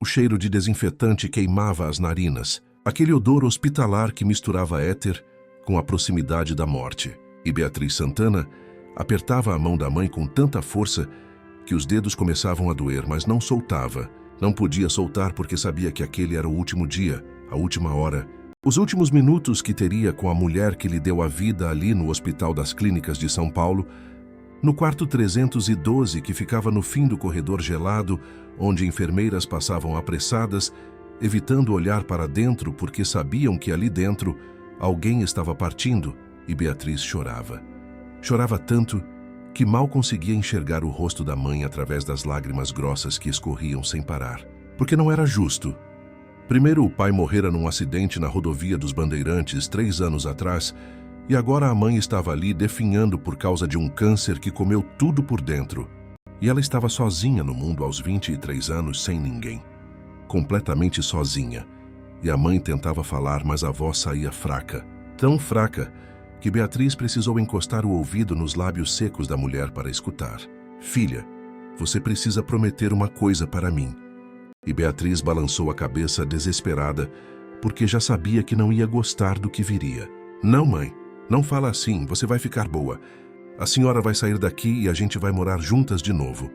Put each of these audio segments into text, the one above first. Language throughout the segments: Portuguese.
cheiro de desinfetante queimava as narinas, aquele odor hospitalar que misturava éter com a proximidade da morte. E Beatriz Santana apertava a mão da mãe com tanta força que os dedos começavam a doer, mas não soltava. Não podia soltar porque sabia que aquele era o último dia, a última hora, os últimos minutos que teria com a mulher que lhe deu a vida ali no Hospital das Clínicas de São Paulo, no quarto 312 que ficava no fim do corredor gelado, onde enfermeiras passavam apressadas, evitando olhar para dentro porque sabiam que ali dentro alguém estava partindo, e Beatriz chorava. Chorava tanto que mal conseguia enxergar o rosto da mãe através das lágrimas grossas que escorriam sem parar. Porque não era justo. Primeiro o pai morrera num acidente na rodovia dos Bandeirantes 3 anos atrás, e agora a mãe estava ali definhando por causa de um câncer que comeu tudo por dentro. E ela estava sozinha no mundo aos 23 anos, sem ninguém. Completamente sozinha. E a mãe tentava falar, mas a voz saía fraca. Tão fraca que Beatriz precisou encostar o ouvido nos lábios secos da mulher para escutar. Filha, você precisa prometer uma coisa para mim. E Beatriz balançou a cabeça desesperada, porque já sabia que não ia gostar do que viria. Não, mãe, não fala assim, você vai ficar boa. A senhora vai sair daqui e a gente vai morar juntas de novo.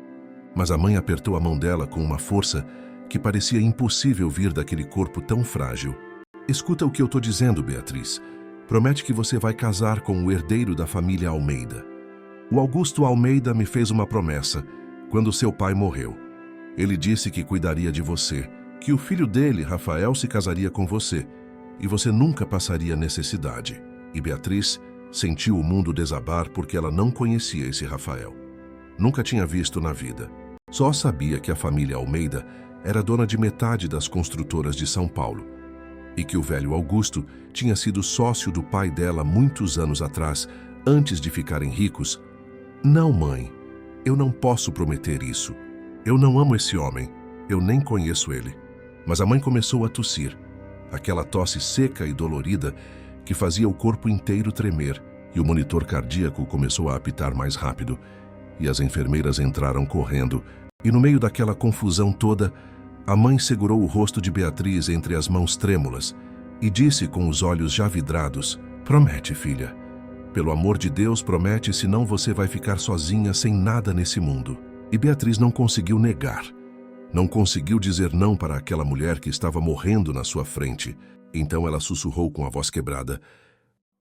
Mas a mãe apertou a mão dela com uma força que parecia impossível vir daquele corpo tão frágil. Escuta o que eu tô dizendo, Beatriz. Promete que você vai casar com o herdeiro da família Almeida. O Augusto Almeida me fez uma promessa quando seu pai morreu. Ele disse que cuidaria de você, que o filho dele, Rafael, se casaria com você e você nunca passaria necessidade. E Beatriz sentiu o mundo desabar porque ela não conhecia esse Rafael. Nunca tinha visto na vida. Só sabia que a família Almeida era dona de metade das construtoras de São Paulo e que o velho Augusto tinha sido sócio do pai dela muitos anos atrás, antes de ficarem ricos. Não, mãe, eu não posso prometer isso. Eu não amo esse homem, eu nem conheço ele. Mas a mãe começou a tossir, aquela tosse seca e dolorida que fazia o corpo inteiro tremer, e o monitor cardíaco começou a apitar mais rápido, e as enfermeiras entraram correndo, e no meio daquela confusão toda, a mãe segurou o rosto de Beatriz entre as mãos trêmulas e disse com os olhos já vidrados: promete, filha. Pelo amor de Deus, promete, senão você vai ficar sozinha sem nada nesse mundo. E Beatriz não conseguiu negar. Não conseguiu dizer não para aquela mulher que estava morrendo na sua frente. Então ela sussurrou com a voz quebrada: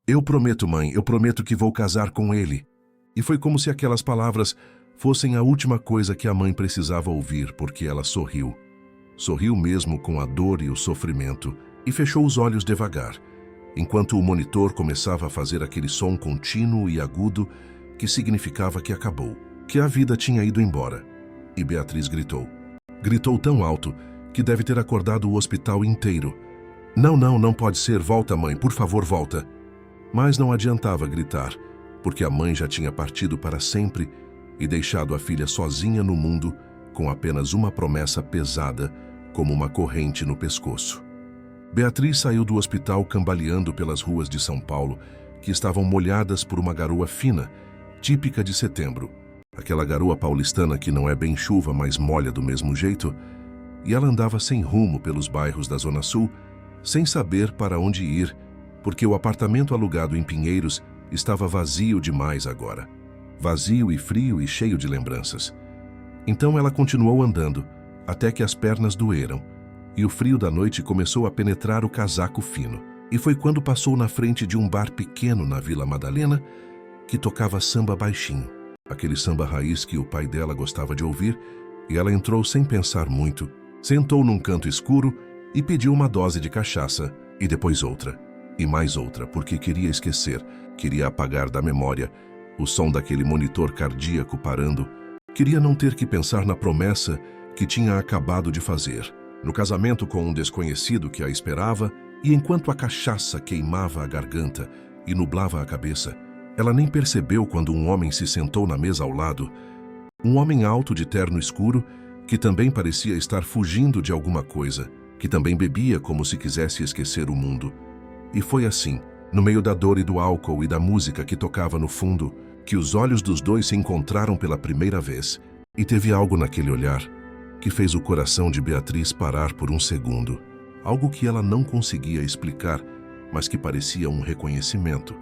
eu prometo, mãe, eu prometo que vou casar com ele. E foi como se aquelas palavras fossem a última coisa que a mãe precisava ouvir, porque ela sorriu. Sorriu mesmo com a dor e o sofrimento e fechou os olhos devagar, enquanto o monitor começava a fazer aquele som contínuo e agudo que significava que acabou, que a vida tinha ido embora. E Beatriz gritou. Gritou tão alto que deve ter acordado o hospital inteiro. Não, não, não pode ser, volta, mãe, por favor, volta. Mas não adiantava gritar, porque a mãe já tinha partido para sempre e deixado a filha sozinha no mundo com apenas uma promessa pesada como uma corrente no pescoço. Beatriz saiu do hospital cambaleando pelas ruas de São Paulo, que estavam molhadas por uma garoa fina, típica de setembro. Aquela garoa paulistana que não é bem chuva, mas molha do mesmo jeito, e ela andava sem rumo pelos bairros da Zona Sul, sem saber para onde ir, porque o apartamento alugado em Pinheiros estava vazio demais agora. Vazio e frio e cheio de lembranças. Então ela continuou andando, até que as pernas doeram, e o frio da noite começou a penetrar o casaco fino. E foi quando passou na frente de um bar pequeno na Vila Madalena, que tocava samba baixinho, aquele samba raiz que o pai dela gostava de ouvir, e ela entrou sem pensar muito, sentou num canto escuro e pediu uma dose de cachaça, e depois outra, e mais outra, porque queria esquecer, queria apagar da memória o som daquele monitor cardíaco parando, queria não ter que pensar na promessa que tinha acabado de fazer, no casamento com um desconhecido que a esperava, e enquanto a cachaça queimava a garganta e nublava a cabeça, ela nem percebeu quando um homem se sentou na mesa ao lado, um homem alto de terno escuro, que também parecia estar fugindo de alguma coisa, que também bebia como se quisesse esquecer o mundo. E foi assim, no meio da dor e do álcool e da música que tocava no fundo, que os olhos dos dois se encontraram pela primeira vez, e teve algo naquele olhar, que fez o coração de Beatriz parar por um segundo. Algo que ela não conseguia explicar, mas que parecia um reconhecimento.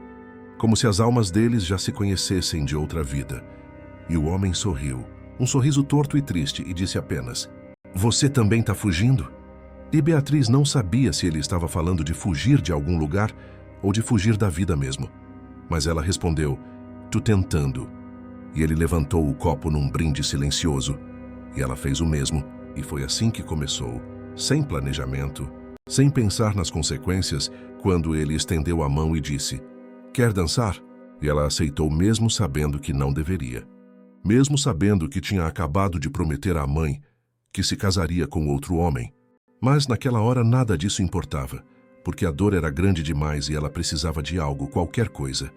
Como se as almas deles já se conhecessem de outra vida. E o homem sorriu, um sorriso torto e triste, e disse apenas: "Você também está fugindo?" E Beatriz não sabia se ele estava falando de fugir de algum lugar ou de fugir da vida mesmo. Mas ela respondeu: "Tô tentando." E ele levantou o copo num brinde silencioso. E ela fez o mesmo, e foi assim que começou, sem planejamento, sem pensar nas consequências, quando ele estendeu a mão e disse: "Quer dançar?" E ela aceitou, mesmo sabendo que não deveria. Mesmo sabendo que tinha acabado de prometer à mãe que se casaria com outro homem. Mas naquela hora nada disso importava, porque a dor era grande demais e ela precisava de algo, qualquer coisa,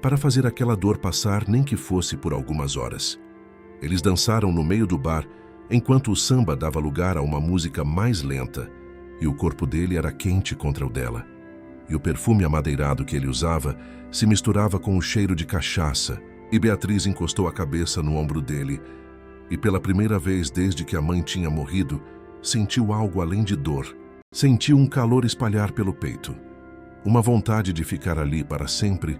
para fazer aquela dor passar, nem que fosse por algumas horas. Eles dançaram no meio do bar, enquanto o samba dava lugar a uma música mais lenta, e o corpo dele era quente contra o dela. E o perfume amadeirado que ele usava se misturava com o cheiro de cachaça, e Beatriz encostou a cabeça no ombro dele, e pela primeira vez desde que a mãe tinha morrido, sentiu algo além de dor. Sentiu um calor espalhar pelo peito. Uma vontade de ficar ali para sempre,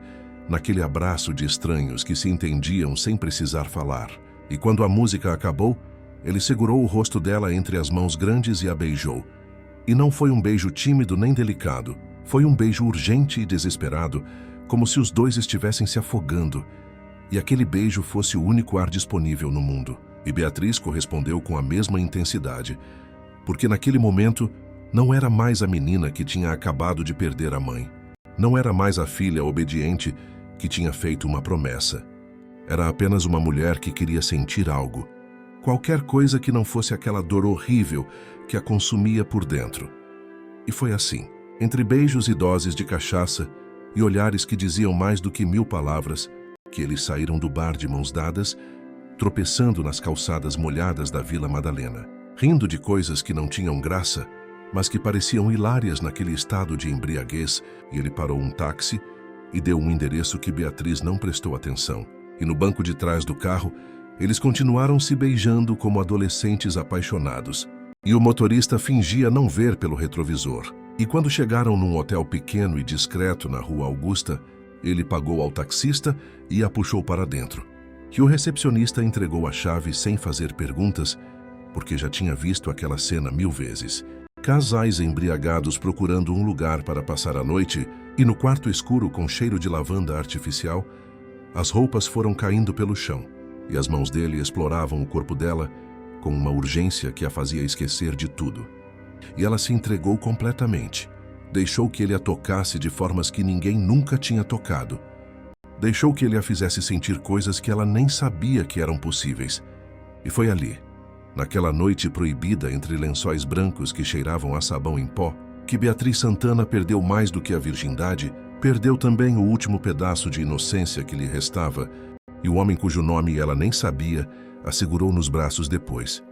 naquele abraço de estranhos que se entendiam sem precisar falar. E quando a música acabou, ele segurou o rosto dela entre as mãos grandes e a beijou. E não foi um beijo tímido nem delicado, foi um beijo urgente e desesperado, como se os dois estivessem se afogando, e aquele beijo fosse o único ar disponível no mundo. E Beatriz correspondeu com a mesma intensidade, porque naquele momento não era mais a menina que tinha acabado de perder a mãe. Não era mais a filha obediente que tinha feito uma promessa. Era apenas uma mulher que queria sentir algo. Qualquer coisa que não fosse aquela dor horrível que a consumia por dentro. E foi assim, entre beijos e doses de cachaça e olhares que diziam mais do que 1000 palavras, que eles saíram do bar de mãos dadas, tropeçando nas calçadas molhadas da Vila Madalena, rindo de coisas que não tinham graça, mas que pareciam hilárias naquele estado de embriaguez. E ele parou um táxi e deu um endereço que Beatriz não prestou atenção. E no banco de trás do carro, eles continuaram se beijando como adolescentes apaixonados. E o motorista fingia não ver pelo retrovisor. E quando chegaram num hotel pequeno e discreto na Rua Augusta, ele pagou ao taxista e a puxou para dentro. E o recepcionista entregou a chave sem fazer perguntas, porque já tinha visto aquela cena 1000 vezes. Casais embriagados procurando um lugar para passar a noite, e no quarto escuro com cheiro de lavanda artificial, as roupas foram caindo pelo chão, e as mãos dele exploravam o corpo dela com uma urgência que a fazia esquecer de tudo. E ela se entregou completamente. Deixou que ele a tocasse de formas que ninguém nunca tinha tocado. Deixou que ele a fizesse sentir coisas que ela nem sabia que eram possíveis. E foi ali, naquela noite proibida entre lençóis brancos que cheiravam a sabão em pó, que Beatriz Santana perdeu mais do que a virgindade, perdeu também o último pedaço de inocência que lhe restava, e o homem cujo nome ela nem sabia a segurou nos braços depois,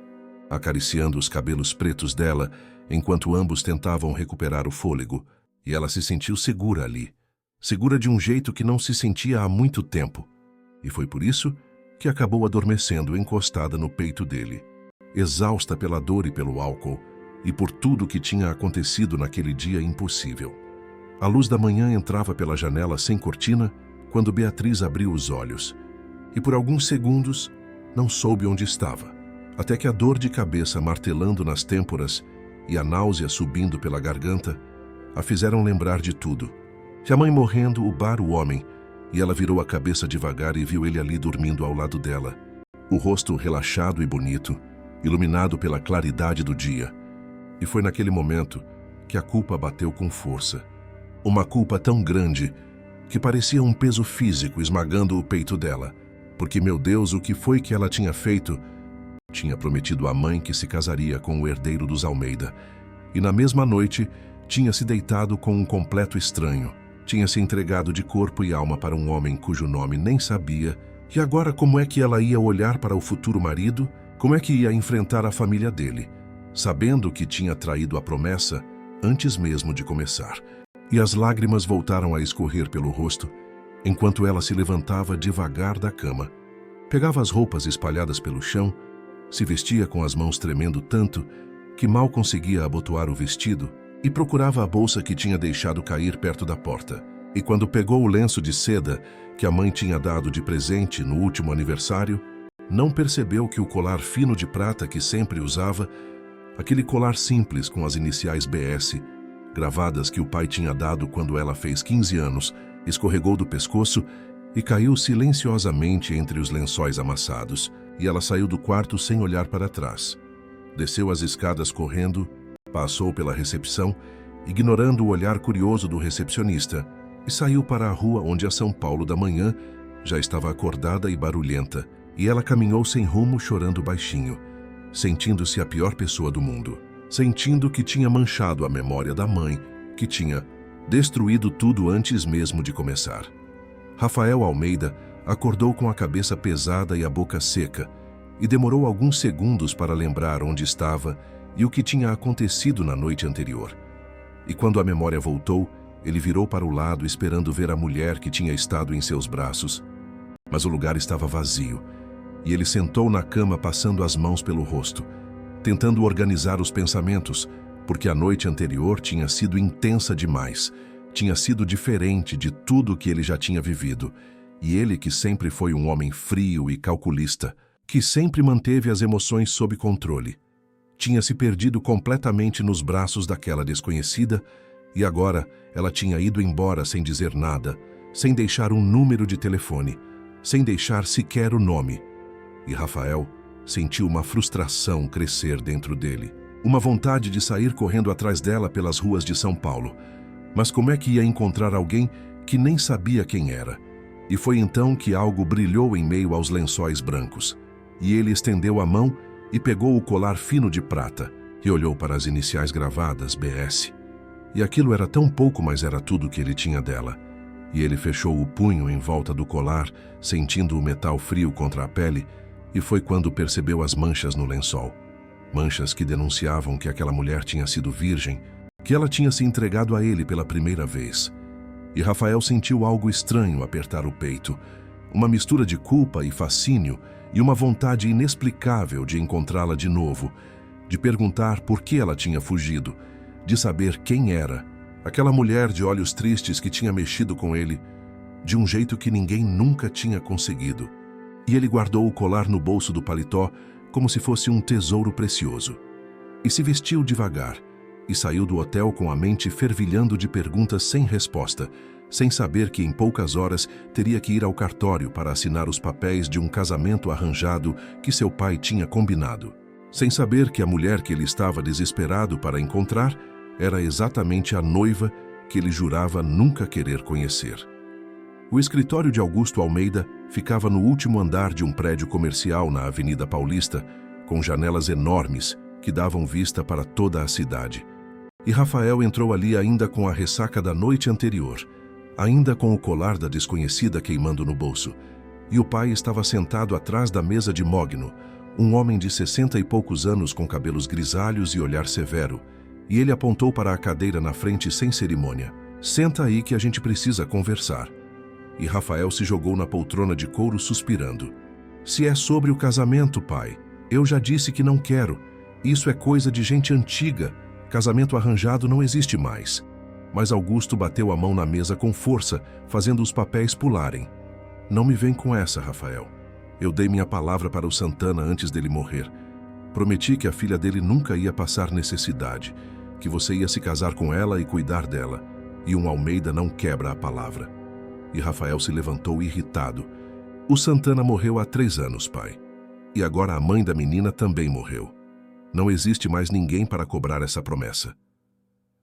acariciando os cabelos pretos dela, enquanto ambos tentavam recuperar o fôlego, e ela se sentiu segura ali, segura de um jeito que não se sentia há muito tempo, e foi por isso que acabou adormecendo encostada no peito dele, exausta pela dor e pelo álcool, e por tudo que tinha acontecido naquele dia impossível. A luz da manhã entrava pela janela sem cortina quando Beatriz abriu os olhos, e por alguns segundos não soube onde estava, até que a dor de cabeça martelando nas têmporas e a náusea subindo pela garganta a fizeram lembrar de tudo. Se a mãe morrendo, o bar, o homem, e ela virou a cabeça devagar e viu ele ali dormindo ao lado dela, o rosto relaxado e bonito, iluminado pela claridade do dia. E foi naquele momento que a culpa bateu com força. Uma culpa tão grande que parecia um peso físico esmagando o peito dela, porque, meu Deus, o que foi que ela tinha feito? Tinha prometido à mãe que se casaria com o herdeiro dos Almeida, e na mesma noite tinha se deitado com um completo estranho, tinha se entregado de corpo e alma para um homem cujo nome nem sabia, e agora como é que ela ia olhar para o futuro marido? Como é que ia enfrentar a família dele, sabendo que tinha traído a promessa antes mesmo de começar? E as lágrimas voltaram a escorrer pelo rosto, enquanto ela se levantava devagar da cama, pegava as roupas espalhadas pelo chão Se vestia com as mãos tremendo tanto que mal conseguia abotoar o vestido e procurava a bolsa que tinha deixado cair perto da porta. E quando pegou o lenço de seda que a mãe tinha dado de presente no último aniversário, não percebeu que o colar fino de prata que sempre usava, aquele colar simples com as iniciais BS, gravadas que o pai tinha dado quando ela fez 15 anos, escorregou do pescoço e caiu silenciosamente entre os lençóis amassados, e ela saiu do quarto sem olhar para trás. Desceu as escadas correndo, passou pela recepção, ignorando o olhar curioso do recepcionista, e saiu para a rua onde a São Paulo da manhã já estava acordada e barulhenta, e ela caminhou sem rumo, chorando baixinho, sentindo-se a pior pessoa do mundo, sentindo que tinha manchado a memória da mãe, que tinha destruído tudo antes mesmo de começar. Rafael Almeida acordou com a cabeça pesada e a boca seca, e demorou alguns segundos para lembrar onde estava e o que tinha acontecido na noite anterior. E quando a memória voltou, ele virou para o lado esperando ver a mulher que tinha estado em seus braços. Mas o lugar estava vazio, e ele sentou na cama passando as mãos pelo rosto, tentando organizar os pensamentos, porque a noite anterior tinha sido intensa demais, tinha sido diferente de tudo que ele já tinha vivido, e ele, que sempre foi um homem frio e calculista, que sempre manteve as emoções sob controle, tinha se perdido completamente nos braços daquela desconhecida, e agora ela tinha ido embora sem dizer nada, sem deixar um número de telefone, sem deixar sequer o nome. E Rafael sentiu uma frustração crescer dentro dele, uma vontade de sair correndo atrás dela pelas ruas de São Paulo. Mas como é que ia encontrar alguém que nem sabia quem era? E foi então que algo brilhou em meio aos lençóis brancos, e ele estendeu a mão e pegou o colar fino de prata e olhou para as iniciais gravadas, BS. E aquilo era tão pouco, mas era tudo que ele tinha dela. E ele fechou o punho em volta do colar, sentindo o metal frio contra a pele, e foi quando percebeu as manchas no lençol. Manchas que denunciavam que aquela mulher tinha sido virgem, que ela tinha se entregado a ele pela primeira vez. E Rafael sentiu algo estranho apertar o peito, uma mistura de culpa e fascínio, e uma vontade inexplicável de encontrá-la de novo, de perguntar por que ela tinha fugido, de saber quem era, aquela mulher de olhos tristes que tinha mexido com ele, de um jeito que ninguém nunca tinha conseguido. E ele guardou o colar no bolso do paletó como se fosse um tesouro precioso. E se vestiu devagar, e saiu do hotel com a mente fervilhando de perguntas sem resposta, sem saber que em poucas horas teria que ir ao cartório para assinar os papéis de um casamento arranjado que seu pai tinha combinado, sem saber que a mulher que ele estava desesperado para encontrar era exatamente a noiva que ele jurava nunca querer conhecer. O escritório de Augusto Almeida ficava no último andar de um prédio comercial na Avenida Paulista, com janelas enormes que davam vista para toda a cidade. E Rafael entrou ali ainda com a ressaca da noite anterior, ainda com o colar da desconhecida queimando no bolso. E o pai estava sentado atrás da mesa de mogno, um homem de 60 e poucos anos com cabelos grisalhos e olhar severo, e ele apontou para a cadeira na frente sem cerimônia. "Senta aí que a gente precisa conversar." E Rafael se jogou na poltrona de couro suspirando. "Se é sobre o casamento, pai, eu já disse que não quero. Isso é coisa de gente antiga. Casamento arranjado não existe mais." Mas Augusto bateu a mão na mesa com força, fazendo os papéis pularem. "Não me vem com essa, Rafael. Eu dei minha palavra para o Santana antes dele morrer. Prometi que a filha dele nunca ia passar necessidade, que você ia se casar com ela e cuidar dela. E um Almeida não quebra a palavra." E Rafael se levantou irritado. "O Santana morreu há 3 anos, pai. E agora a mãe da menina também morreu. Não existe mais ninguém para cobrar essa promessa."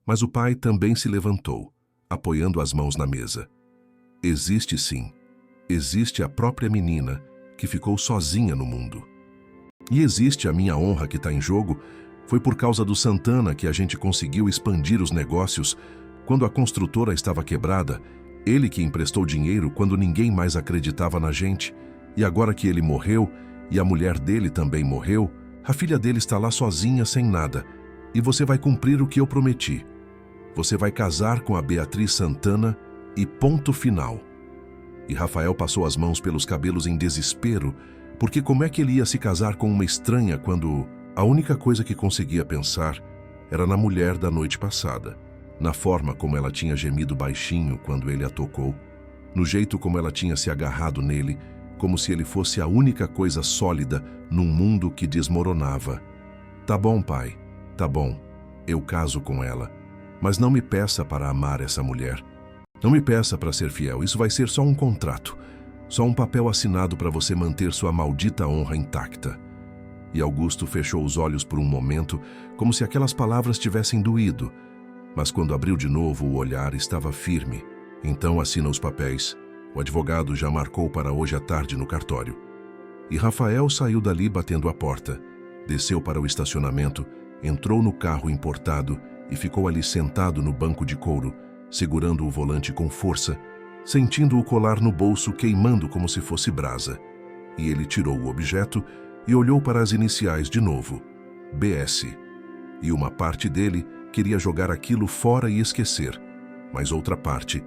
Mas o pai também se levantou, apoiando as mãos na mesa. "Existe sim. Existe a própria menina, que ficou sozinha no mundo. E existe a minha honra que está em jogo. Foi por causa do Santana que a gente conseguiu expandir os negócios. Quando a construtora estava quebrada, ele que emprestou dinheiro quando ninguém mais acreditava na gente. E agora que ele morreu, e a mulher dele também morreu, a filha dele está lá sozinha, sem nada. E você vai cumprir o que eu prometi. Você vai casar com a Beatriz Santana e ponto final." E Rafael passou as mãos pelos cabelos em desespero, Porque como é que ele ia se casar com uma estranha quando a única coisa que conseguia pensar era na mulher da noite passada, na forma como ela tinha gemido baixinho quando ele a tocou, no jeito como ela tinha se agarrado nele, como se ele fosse a única coisa sólida num mundo que desmoronava. Tá bom, pai, tá bom, eu caso com ela, mas não me peça para amar essa mulher. Não me peça para ser fiel, isso vai ser só um contrato, só um papel assinado para você manter sua maldita honra intacta. E Augusto fechou os olhos por um momento, como se aquelas palavras tivessem doído, mas quando abriu de novo o olhar estava firme. Então assina os papéis. O advogado já marcou para hoje à tarde no cartório. E Rafael saiu dali batendo a porta, desceu para o estacionamento, entrou no carro importado e ficou ali sentado no banco de couro, segurando o volante com força, sentindo o colar no bolso queimando como se fosse brasa. E ele tirou o objeto e olhou para as iniciais de novo, BS. E uma parte dele queria jogar aquilo fora e esquecer, mas outra parte,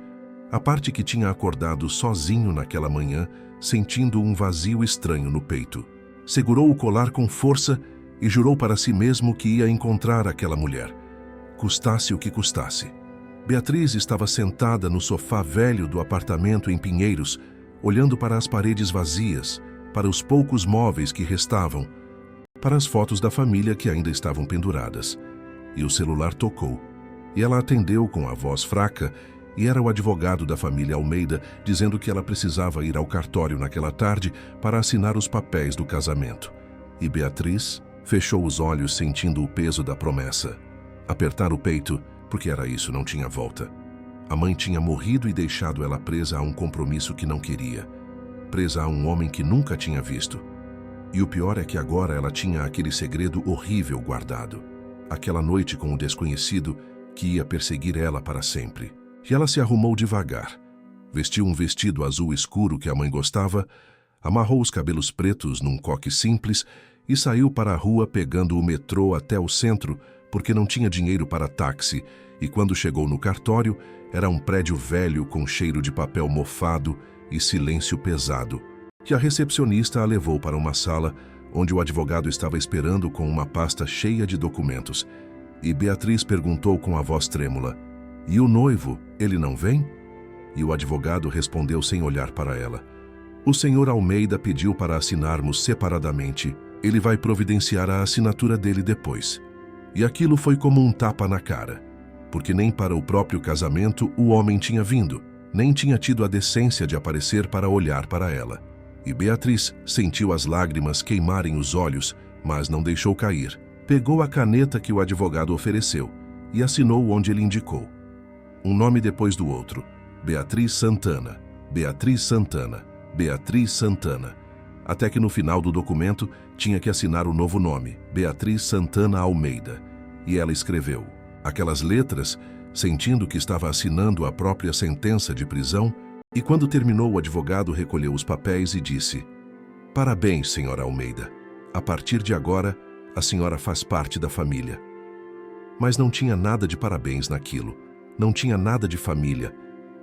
a parte que tinha acordado sozinho naquela manhã, sentindo um vazio estranho no peito, segurou o colar com força e jurou para si mesmo que ia encontrar aquela mulher, custasse o que custasse. Beatriz estava sentada no sofá velho do apartamento em Pinheiros, olhando para as paredes vazias, para os poucos móveis que restavam, para as fotos da família que ainda estavam penduradas. E o celular tocou, e ela atendeu com a voz fraca, e era o advogado da família Almeida dizendo que ela precisava ir ao cartório naquela tarde para assinar os papéis do casamento. E Beatriz fechou os olhos sentindo o peso da promessa. Apertar o peito, porque era isso, não tinha volta. A mãe tinha morrido e deixado ela presa a um compromisso que não queria, presa a um homem que nunca tinha visto. E o pior é que agora ela tinha aquele segredo horrível guardado, aquela noite com o desconhecido que ia perseguir ela para sempre. E ela se arrumou devagar, vestiu um vestido azul escuro que a mãe gostava, amarrou os cabelos pretos num coque simples e saiu para a rua pegando o metrô até o centro porque não tinha dinheiro para táxi, e quando chegou no cartório, era um prédio velho com cheiro de papel mofado e silêncio pesado, que a recepcionista a levou para uma sala onde o advogado estava esperando com uma pasta cheia de documentos, e Beatriz perguntou com a voz trêmula: "E o noivo, ele não vem?" E o advogado respondeu sem olhar para ela: "O senhor Almeida pediu para assinarmos separadamente. Ele vai providenciar a assinatura dele depois." E aquilo foi como um tapa na cara, porque nem para o próprio casamento o homem tinha vindo, nem tinha tido a decência de aparecer para olhar para ela. E Beatriz sentiu as lágrimas queimarem os olhos, mas não deixou cair. Pegou a caneta que o advogado ofereceu e assinou onde ele indicou. Um nome depois do outro: Beatriz Santana, Beatriz Santana, Beatriz Santana. Até que no final do documento tinha que assinar o novo nome, Beatriz Santana Almeida. E ela escreveu aquelas letras, sentindo que estava assinando a própria sentença de prisão, e quando terminou o advogado recolheu os papéis e disse: "Parabéns, senhora Almeida. A partir de agora, a senhora faz parte da família." Mas não tinha nada de parabéns naquilo. Não tinha nada de família.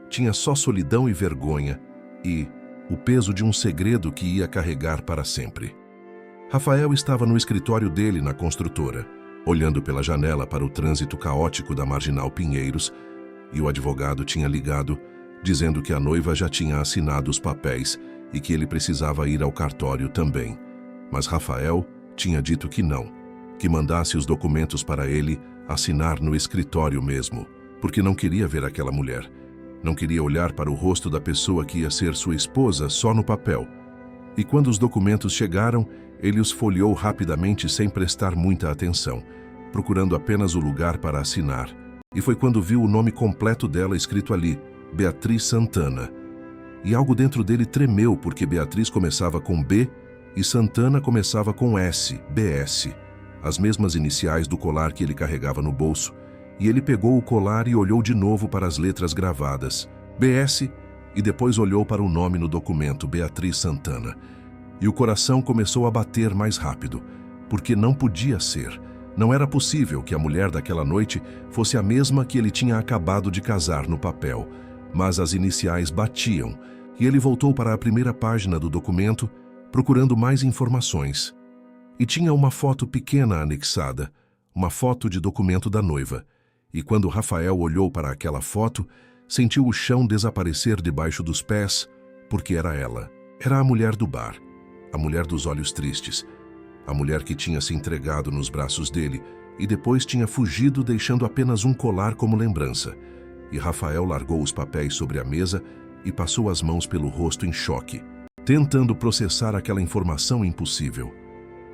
Tinha só solidão e vergonha e o peso de um segredo que ia carregar para sempre. Rafael estava no escritório dele na construtora, olhando pela janela para o trânsito caótico da Marginal Pinheiros, e o advogado tinha ligado, dizendo que a noiva já tinha assinado os papéis e que ele precisava ir ao cartório também. Mas Rafael tinha dito que não, que mandasse os documentos para ele assinar no escritório mesmo, porque não queria ver aquela mulher. Não queria olhar para o rosto da pessoa que ia ser sua esposa só no papel. E quando os documentos chegaram, ele os folheou rapidamente sem prestar muita atenção, procurando apenas o lugar para assinar. E foi quando viu o nome completo dela escrito ali, Beatriz Santana. E algo dentro dele tremeu porque Beatriz começava com B e Santana começava com S, BS, as mesmas iniciais do colar que ele carregava no bolso. E ele pegou o colar e olhou de novo para as letras gravadas, BS, e depois olhou para o nome no documento, Beatriz Santana. E o coração começou a bater mais rápido, porque não podia ser. Não era possível que a mulher daquela noite fosse a mesma que ele tinha acabado de casar no papel, mas as iniciais batiam, e ele voltou para a primeira página do documento, procurando mais informações. E tinha uma foto pequena anexada, uma foto de documento da noiva. E quando Rafael olhou para aquela foto, sentiu o chão desaparecer debaixo dos pés, porque era ela. Era a mulher do bar, a mulher dos olhos tristes, a mulher que tinha se entregado nos braços dele e depois tinha fugido deixando apenas um colar como lembrança. E Rafael largou os papéis sobre a mesa e passou as mãos pelo rosto em choque, tentando processar aquela informação impossível.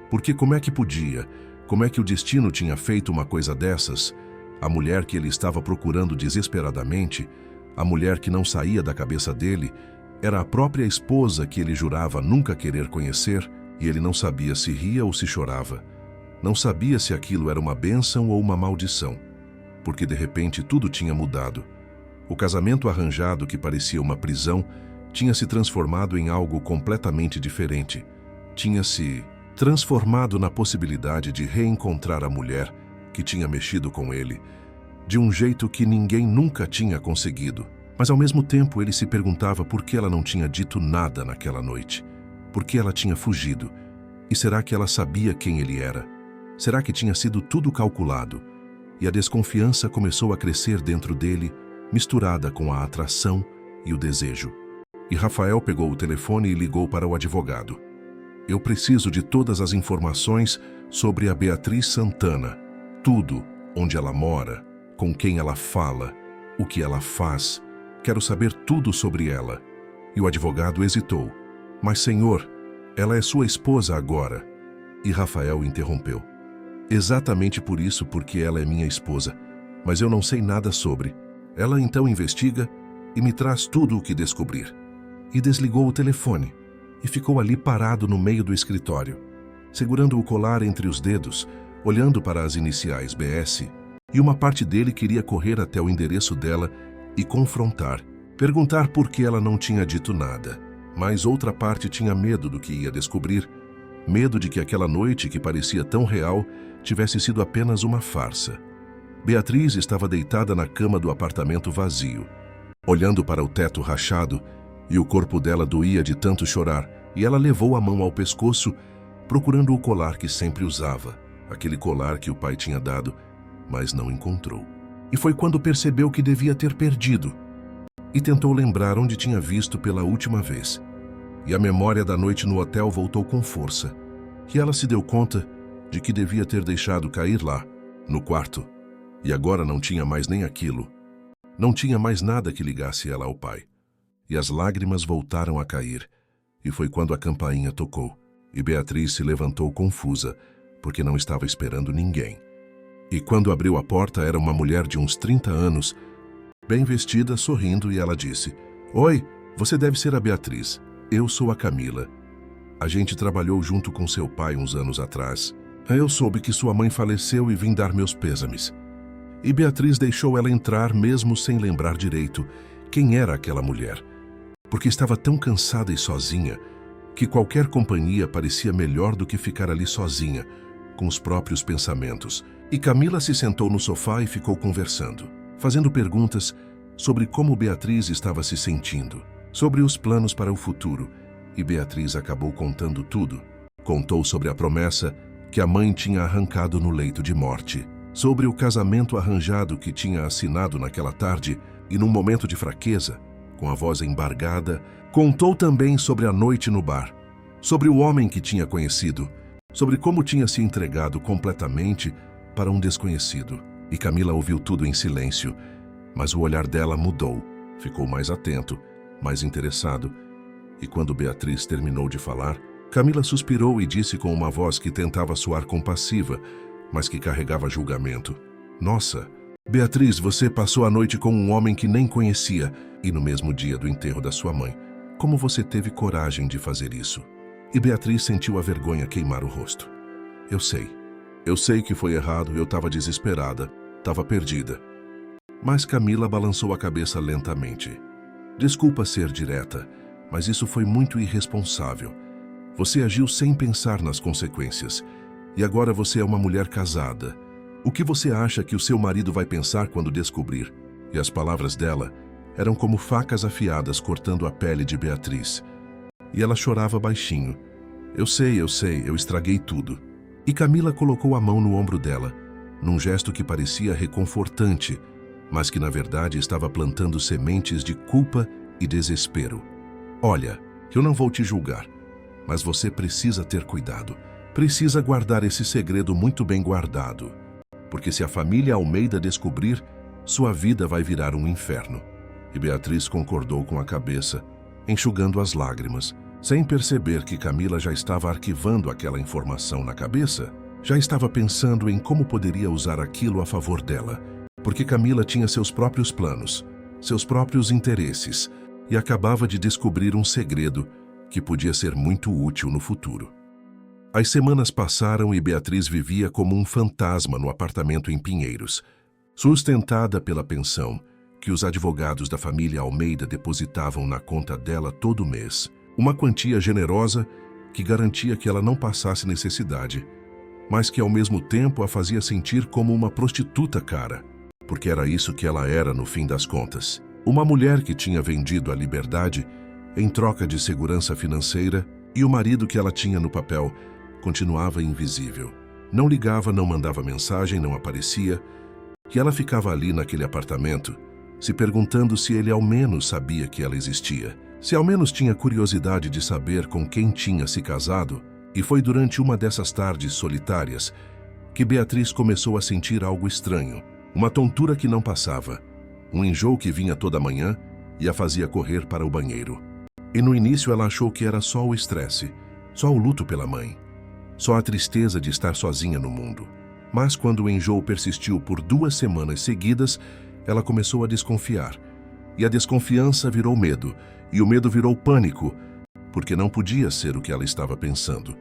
Porque como é que podia? Como é que o destino tinha feito uma coisa dessas? A mulher que ele estava procurando desesperadamente, a mulher que não saía da cabeça dele, era a própria esposa que ele jurava nunca querer conhecer, e ele não sabia se ria ou se chorava. Não sabia se aquilo era uma bênção ou uma maldição, porque de repente tudo tinha mudado. O casamento arranjado, que parecia uma prisão, tinha se transformado em algo completamente diferente. Tinha se transformado na possibilidade de reencontrar a mulher que tinha mexido com ele, de um jeito que ninguém nunca tinha conseguido. Mas ao mesmo tempo ele se perguntava por que ela não tinha dito nada naquela noite. Por que ela tinha fugido? E será que ela sabia quem ele era? Será que tinha sido tudo calculado? E a desconfiança começou a crescer dentro dele, misturada com a atração e o desejo. E Rafael pegou o telefone e ligou para o advogado. Eu preciso de todas as informações sobre a Beatriz Santana. Tudo, onde ela mora, com quem ela fala, o que ela faz. Quero saber tudo sobre ela. E o advogado hesitou. Mas, senhor, ela é sua esposa agora. E Rafael interrompeu. Exatamente por isso, porque ela é minha esposa. Mas eu não sei nada sobre. Ela então investiga e me traz tudo o que descobrir. E desligou o telefone. E ficou ali parado no meio do escritório, segurando o colar entre os dedos, olhando para as iniciais BS, e uma parte dele queria correr até o endereço dela e confrontar, perguntar por que ela não tinha dito nada. Mas outra parte tinha medo do que ia descobrir, medo de que aquela noite que parecia tão real tivesse sido apenas uma farsa. Beatriz estava deitada na cama do apartamento vazio, olhando para o teto rachado, e o corpo dela doía de tanto chorar, e ela levou a mão ao pescoço, procurando o colar que sempre usava, aquele colar que o pai tinha dado, mas não encontrou. E foi quando percebeu que devia ter perdido, e tentou lembrar onde tinha visto pela última vez. E a memória da noite no hotel voltou com força, e ela se deu conta de que devia ter deixado cair lá, no quarto, e agora não tinha mais nem aquilo. Não tinha mais nada que ligasse ela ao pai. E as lágrimas voltaram a cair, e foi quando a campainha tocou, e Beatriz se levantou confusa, porque não estava esperando ninguém. E quando abriu a porta era uma mulher de uns 30 anos, bem vestida, sorrindo, e ela disse: Oi, você deve ser a Beatriz. Eu sou a Camila. A gente trabalhou junto com seu pai uns anos atrás. Eu soube que sua mãe faleceu e vim dar meus pêsames. E Beatriz deixou ela entrar mesmo sem lembrar direito quem era aquela mulher, porque estava tão cansada e sozinha que qualquer companhia parecia melhor do que ficar ali sozinha, com os próprios pensamentos. E Camila se sentou no sofá e ficou conversando, fazendo perguntas sobre como Beatriz estava se sentindo, sobre os planos para o futuro, e Beatriz acabou contando tudo. Contou sobre a promessa que a mãe tinha arrancado no leito de morte, sobre o casamento arranjado que tinha assinado naquela tarde e num momento de fraqueza, com a voz embargada, contou também sobre a noite no bar, sobre o homem que tinha conhecido, sobre como tinha se entregado completamente para um desconhecido. E Camila ouviu tudo em silêncio, mas o olhar dela mudou, ficou mais atento, mais interessado. E quando Beatriz terminou de falar, Camila suspirou e disse com uma voz que tentava soar compassiva, mas que carregava julgamento: Nossa, Beatriz, você passou a noite com um homem que nem conhecia, e no mesmo dia do enterro da sua mãe. Como você teve coragem de fazer isso? E Beatriz sentiu a vergonha queimar o rosto. Eu sei que foi errado, eu estava desesperada, estava perdida. Mas Camila balançou a cabeça lentamente. Desculpa ser direta, mas isso foi muito irresponsável. Você agiu sem pensar nas consequências. E agora você é uma mulher casada. O que você acha que o seu marido vai pensar quando descobrir? E as palavras dela eram como facas afiadas cortando a pele de Beatriz. E ela chorava baixinho, Eu sei, eu estraguei tudo. E Camila colocou a mão no ombro dela, num gesto que parecia reconfortante, mas que na verdade estava plantando sementes de culpa e desespero. Olha, eu não vou te julgar, mas você precisa ter cuidado. Precisa guardar esse segredo muito bem guardado, porque se a família Almeida descobrir, sua vida vai virar um inferno. E Beatriz concordou com a cabeça, enxugando as lágrimas, sem perceber que Camila já estava arquivando aquela informação na cabeça, já estava pensando em como poderia usar aquilo a favor dela, porque Camila tinha seus próprios planos, seus próprios interesses, e acabava de descobrir um segredo que podia ser muito útil no futuro. As semanas passaram e Beatriz vivia como um fantasma no apartamento em Pinheiros, sustentada pela pensão que os advogados da família Almeida depositavam na conta dela todo mês, uma quantia generosa que garantia que ela não passasse necessidade, mas que ao mesmo tempo a fazia sentir como uma prostituta cara, porque era isso que ela era no fim das contas. Uma mulher que tinha vendido a liberdade em troca de segurança financeira, e o marido que ela tinha no papel continuava invisível. Não ligava, não mandava mensagem, não aparecia, e ela ficava ali naquele apartamento, se perguntando se ele ao menos sabia que ela existia, se ao menos tinha curiosidade de saber com quem tinha se casado. E foi durante uma dessas tardes solitárias que Beatriz começou a sentir algo estranho, uma tontura que não passava, um enjoo que vinha toda manhã e a fazia correr para o banheiro. E no início ela achou que era só o estresse, só o luto pela mãe, só a tristeza de estar sozinha no mundo. Mas quando o enjoo persistiu por 2 semanas seguidas, ela começou a desconfiar. E a desconfiança virou medo, e o medo virou pânico, porque não podia ser o que ela estava pensando.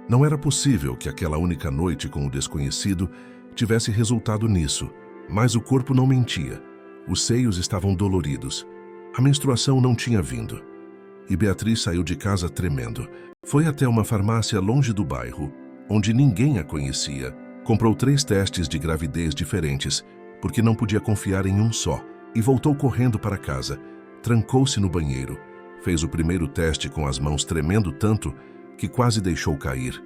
Não era possível que aquela única noite com o desconhecido tivesse resultado nisso, mas o corpo não mentia. Os seios estavam doloridos. A menstruação não tinha vindo. E Beatriz saiu de casa tremendo. Foi até uma farmácia longe do bairro, onde ninguém a conhecia. Comprou 3 testes de gravidez diferentes, porque não podia confiar em um só, e voltou correndo para casa. Trancou-se no banheiro. Fez o primeiro teste com as mãos tremendo tanto que quase deixou cair.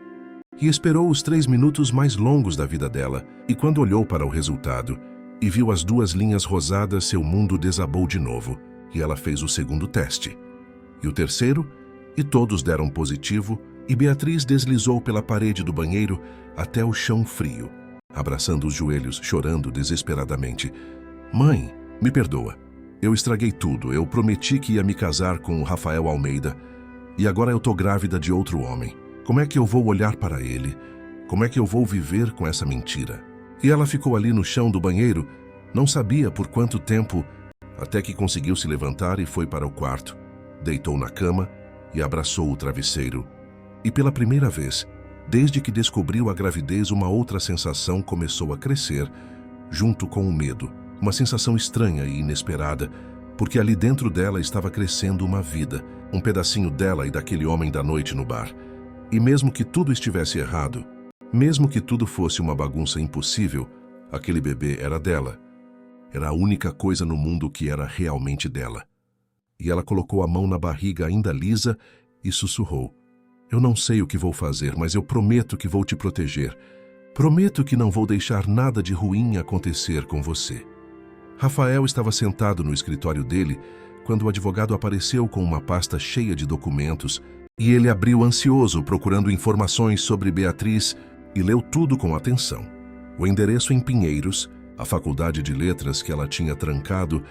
E esperou os 3 minutos mais longos da vida dela, e quando olhou para o resultado e viu as 2 linhas rosadas, seu mundo desabou de novo, e ela fez o segundo teste. E o terceiro, e todos deram positivo, e Beatriz deslizou pela parede do banheiro até o chão frio, abraçando os joelhos, chorando desesperadamente. Mãe, me perdoa. Eu estraguei tudo. Eu prometi que ia me casar com o Rafael Almeida, e agora eu tô grávida de outro homem. Como é que eu vou olhar para ele? Como é que eu vou viver com essa mentira? E ela ficou ali no chão do banheiro, não sabia por quanto tempo, até que conseguiu se levantar e foi para o quarto. Deitou na cama e abraçou o travesseiro. E pela primeira vez, desde que descobriu a gravidez, uma outra sensação começou a crescer, junto com o medo. Uma sensação estranha e inesperada, porque ali dentro dela estava crescendo uma vida, um pedacinho dela e daquele homem da noite no bar. E mesmo que tudo estivesse errado, mesmo que tudo fosse uma bagunça impossível, aquele bebê era dela. Era a única coisa no mundo que era realmente dela. E ela colocou a mão na barriga ainda lisa e sussurrou: eu não sei o que vou fazer, mas eu prometo que vou te proteger. Prometo que não vou deixar nada de ruim acontecer com você. Rafael estava sentado no escritório dele quando o advogado apareceu com uma pasta cheia de documentos, e ele abriu ansioso, procurando informações sobre Beatriz, e leu tudo com atenção. O endereço em Pinheiros, a faculdade de letras que ela tinha trancado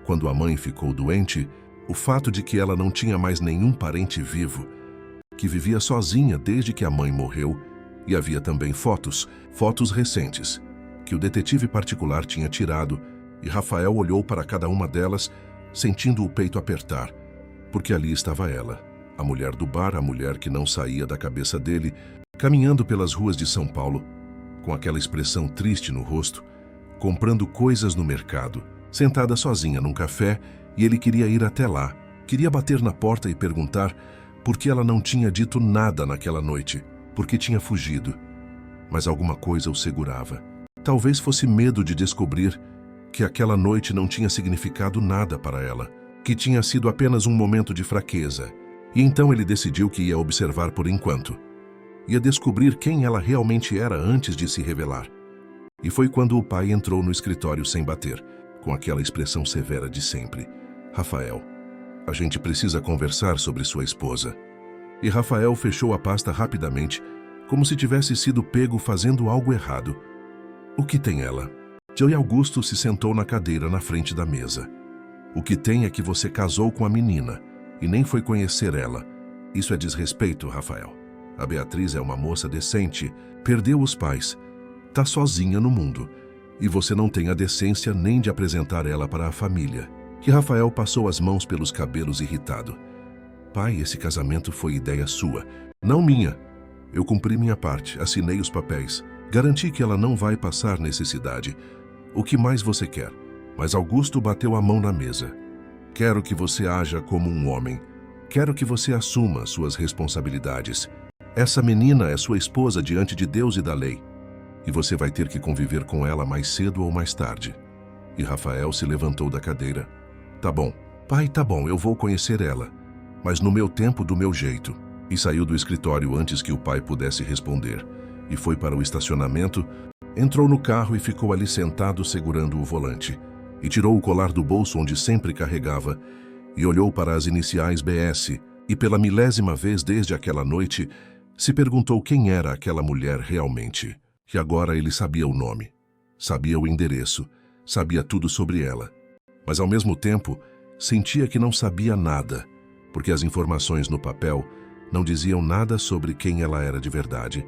quando a mãe ficou doente, o fato de que ela não tinha mais nenhum parente vivo, que vivia sozinha desde que a mãe morreu, e havia também fotos recentes, que o detetive particular tinha tirado, e Rafael olhou para cada uma delas, sentindo o peito apertar, porque ali estava ela, a mulher do bar, a mulher que não saía da cabeça dele, caminhando pelas ruas de São Paulo, com aquela expressão triste no rosto, comprando coisas no mercado, sentada sozinha num café, e ele queria ir até lá, queria bater na porta e perguntar por que ela não tinha dito nada naquela noite, por que tinha fugido. Mas alguma coisa o segurava. Talvez fosse medo de descobrir que aquela noite não tinha significado nada para ela, que tinha sido apenas um momento de fraqueza, E então ele decidiu que ia observar por enquanto. Ia descobrir quem ela realmente era antes de se revelar. E foi quando o pai entrou no escritório sem bater, com aquela expressão severa de sempre. Rafael, a gente precisa conversar sobre sua esposa. E Rafael fechou a pasta rapidamente, como se tivesse sido pego fazendo algo errado. O que tem ela? Joey Augusto se sentou na cadeira na frente da mesa. O que tem é que você casou com a menina e nem foi conhecer ela. Isso é desrespeito, Rafael. A Beatriz é uma moça decente, perdeu os pais, tá sozinha no mundo. E você não tem a decência nem de apresentar ela para a família. Que Rafael passou as mãos pelos cabelos irritado. Pai, esse casamento foi ideia sua, não minha. Eu cumpri minha parte, assinei os papéis, garanti que ela não vai passar necessidade. O que mais você quer? Mas Augusto bateu a mão na mesa. Quero que você haja como um homem. Quero que você assuma suas responsabilidades. Essa menina é sua esposa diante de Deus e da lei. E você vai ter que conviver com ela mais cedo ou mais tarde. E Rafael se levantou da cadeira. Tá bom, pai, tá bom, eu vou conhecer ela. Mas no meu tempo, do meu jeito. E saiu do escritório antes que o pai pudesse responder. E foi para o estacionamento, entrou no carro e ficou ali sentado segurando o volante. E tirou o colar do bolso onde sempre carregava. E olhou para as iniciais BS. E pela milésima vez desde aquela noite, se perguntou quem era aquela mulher realmente. E agora ele sabia o nome. Sabia o endereço. Sabia tudo sobre ela. Mas ao mesmo tempo, sentia que não sabia nada. Porque as informações no papel não diziam nada sobre quem ela era de verdade,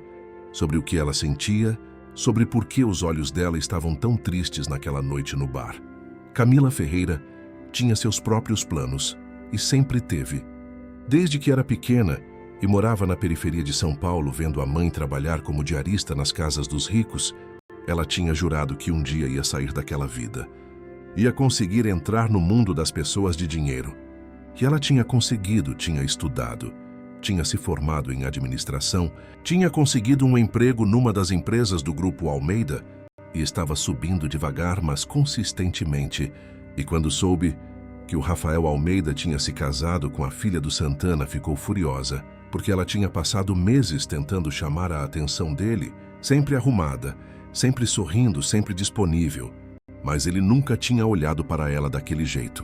sobre o que ela sentia, sobre por que os olhos dela estavam tão tristes naquela noite no bar. Camila Ferreira tinha seus próprios planos, e sempre teve. Desde que era pequena e morava na periferia de São Paulo, vendo a mãe trabalhar como diarista nas casas dos ricos, ela tinha jurado que um dia ia sair daquela vida. Ia conseguir entrar no mundo das pessoas de dinheiro. E ela tinha conseguido, tinha estudado, tinha se formado em administração, tinha conseguido um emprego numa das empresas do Grupo Almeida e estava subindo devagar, mas consistentemente. E quando soube que o Rafael Almeida tinha se casado com a filha do Santana, ficou furiosa, porque ela tinha passado meses tentando chamar a atenção dele, sempre arrumada, sempre sorrindo, sempre disponível. Mas ele nunca tinha olhado para ela daquele jeito.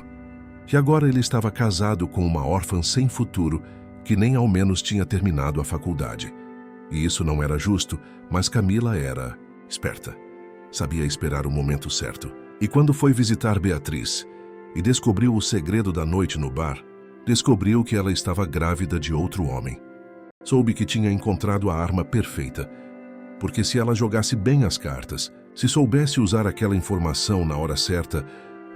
E agora ele estava casado com uma órfã sem futuro, que nem ao menos tinha terminado a faculdade. E isso não era justo, mas Camila era esperta. Sabia esperar o momento certo. E quando foi visitar Beatriz e descobriu o segredo da noite no bar, descobriu que ela estava grávida de outro homem. Soube que tinha encontrado a arma perfeita, porque se ela jogasse bem as cartas, se soubesse usar aquela informação na hora certa,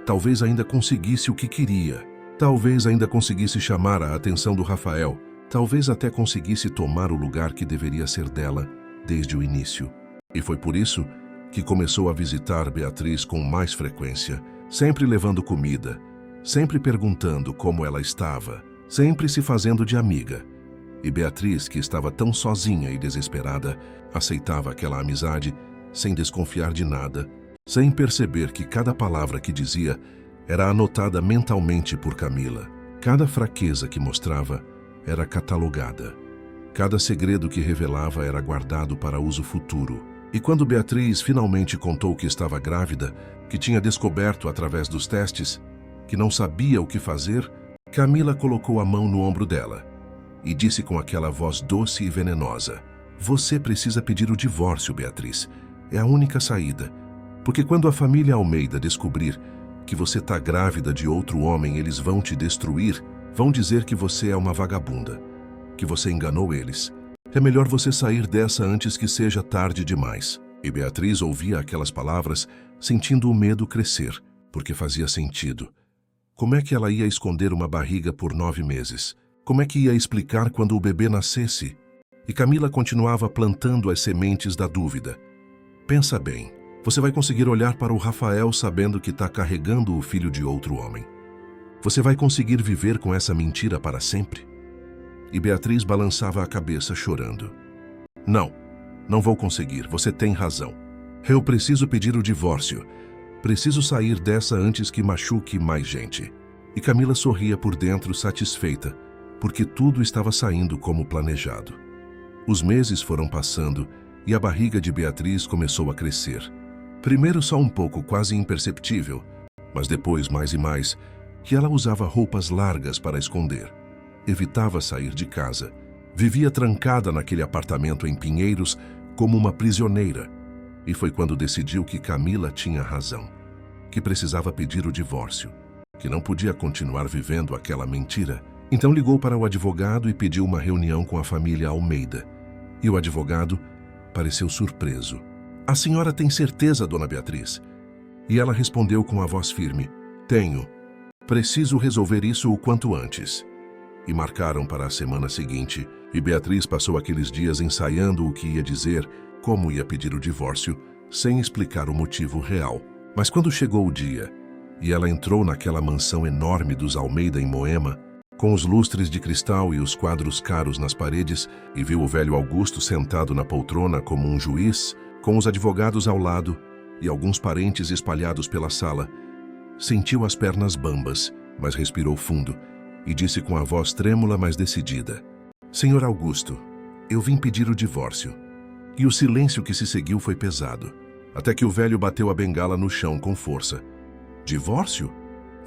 talvez ainda conseguisse o que queria. Talvez ainda conseguisse chamar a atenção do Rafael. Talvez até conseguisse tomar o lugar que deveria ser dela desde o início. E foi por isso que começou a visitar Beatriz com mais frequência, sempre levando comida, sempre perguntando como ela estava, sempre se fazendo de amiga. E Beatriz, que estava tão sozinha e desesperada, aceitava aquela amizade sem desconfiar de nada, sem perceber que cada palavra que dizia era anotada mentalmente por Camila. Cada fraqueza que mostrava era catalogada. Cada segredo que revelava era guardado para uso futuro. E quando Beatriz finalmente contou que estava grávida, que tinha descoberto através dos testes, que não sabia o que fazer, Camila colocou a mão no ombro dela e disse com aquela voz doce e venenosa: "Você precisa pedir o divórcio, Beatriz. É a única saída. Porque quando a família Almeida descobrir que você está grávida de outro homem, eles vão te destruir, vão dizer que você é uma vagabunda, que você enganou eles. É melhor você sair dessa antes que seja tarde demais." E Beatriz ouvia aquelas palavras, sentindo o medo crescer, porque fazia sentido. Como é que ela ia esconder uma barriga por 9 meses? Como é que ia explicar quando o bebê nascesse? E Camila continuava plantando as sementes da dúvida. Pensa bem. Você vai conseguir olhar para o Rafael sabendo que está carregando o filho de outro homem. Você vai conseguir viver com essa mentira para sempre? E Beatriz balançava a cabeça chorando. Não, não vou conseguir, você tem razão. Eu preciso pedir o divórcio. Preciso sair dessa antes que machuque mais gente. E Camila sorria por dentro, satisfeita, porque tudo estava saindo como planejado. Os meses foram passando e a barriga de Beatriz começou a crescer. Primeiro só um pouco, quase imperceptível, mas depois mais e mais, que ela usava roupas largas para esconder. Evitava sair de casa. Vivia trancada naquele apartamento em Pinheiros como uma prisioneira. E foi quando decidiu que Camila tinha razão, que precisava pedir o divórcio, que não podia continuar vivendo aquela mentira. Então ligou para o advogado e pediu uma reunião com a família Almeida. E o advogado pareceu surpreso. "A senhora tem certeza, dona Beatriz?" E ela respondeu com a voz firme: "Tenho. Preciso resolver isso o quanto antes." E marcaram para a semana seguinte, e Beatriz passou aqueles dias ensaiando o que ia dizer, como ia pedir o divórcio, sem explicar o motivo real. Mas quando chegou o dia, e ela entrou naquela mansão enorme dos Almeida em Moema, com os lustres de cristal e os quadros caros nas paredes, e viu o velho Augusto sentado na poltrona como um juiz, com os advogados ao lado e alguns parentes espalhados pela sala, sentiu as pernas bambas, mas respirou fundo e disse com a voz trêmula, mas decidida: "Senhor Augusto, eu vim pedir o divórcio." E o silêncio que se seguiu foi pesado, até que o velho bateu a bengala no chão com força. "Divórcio?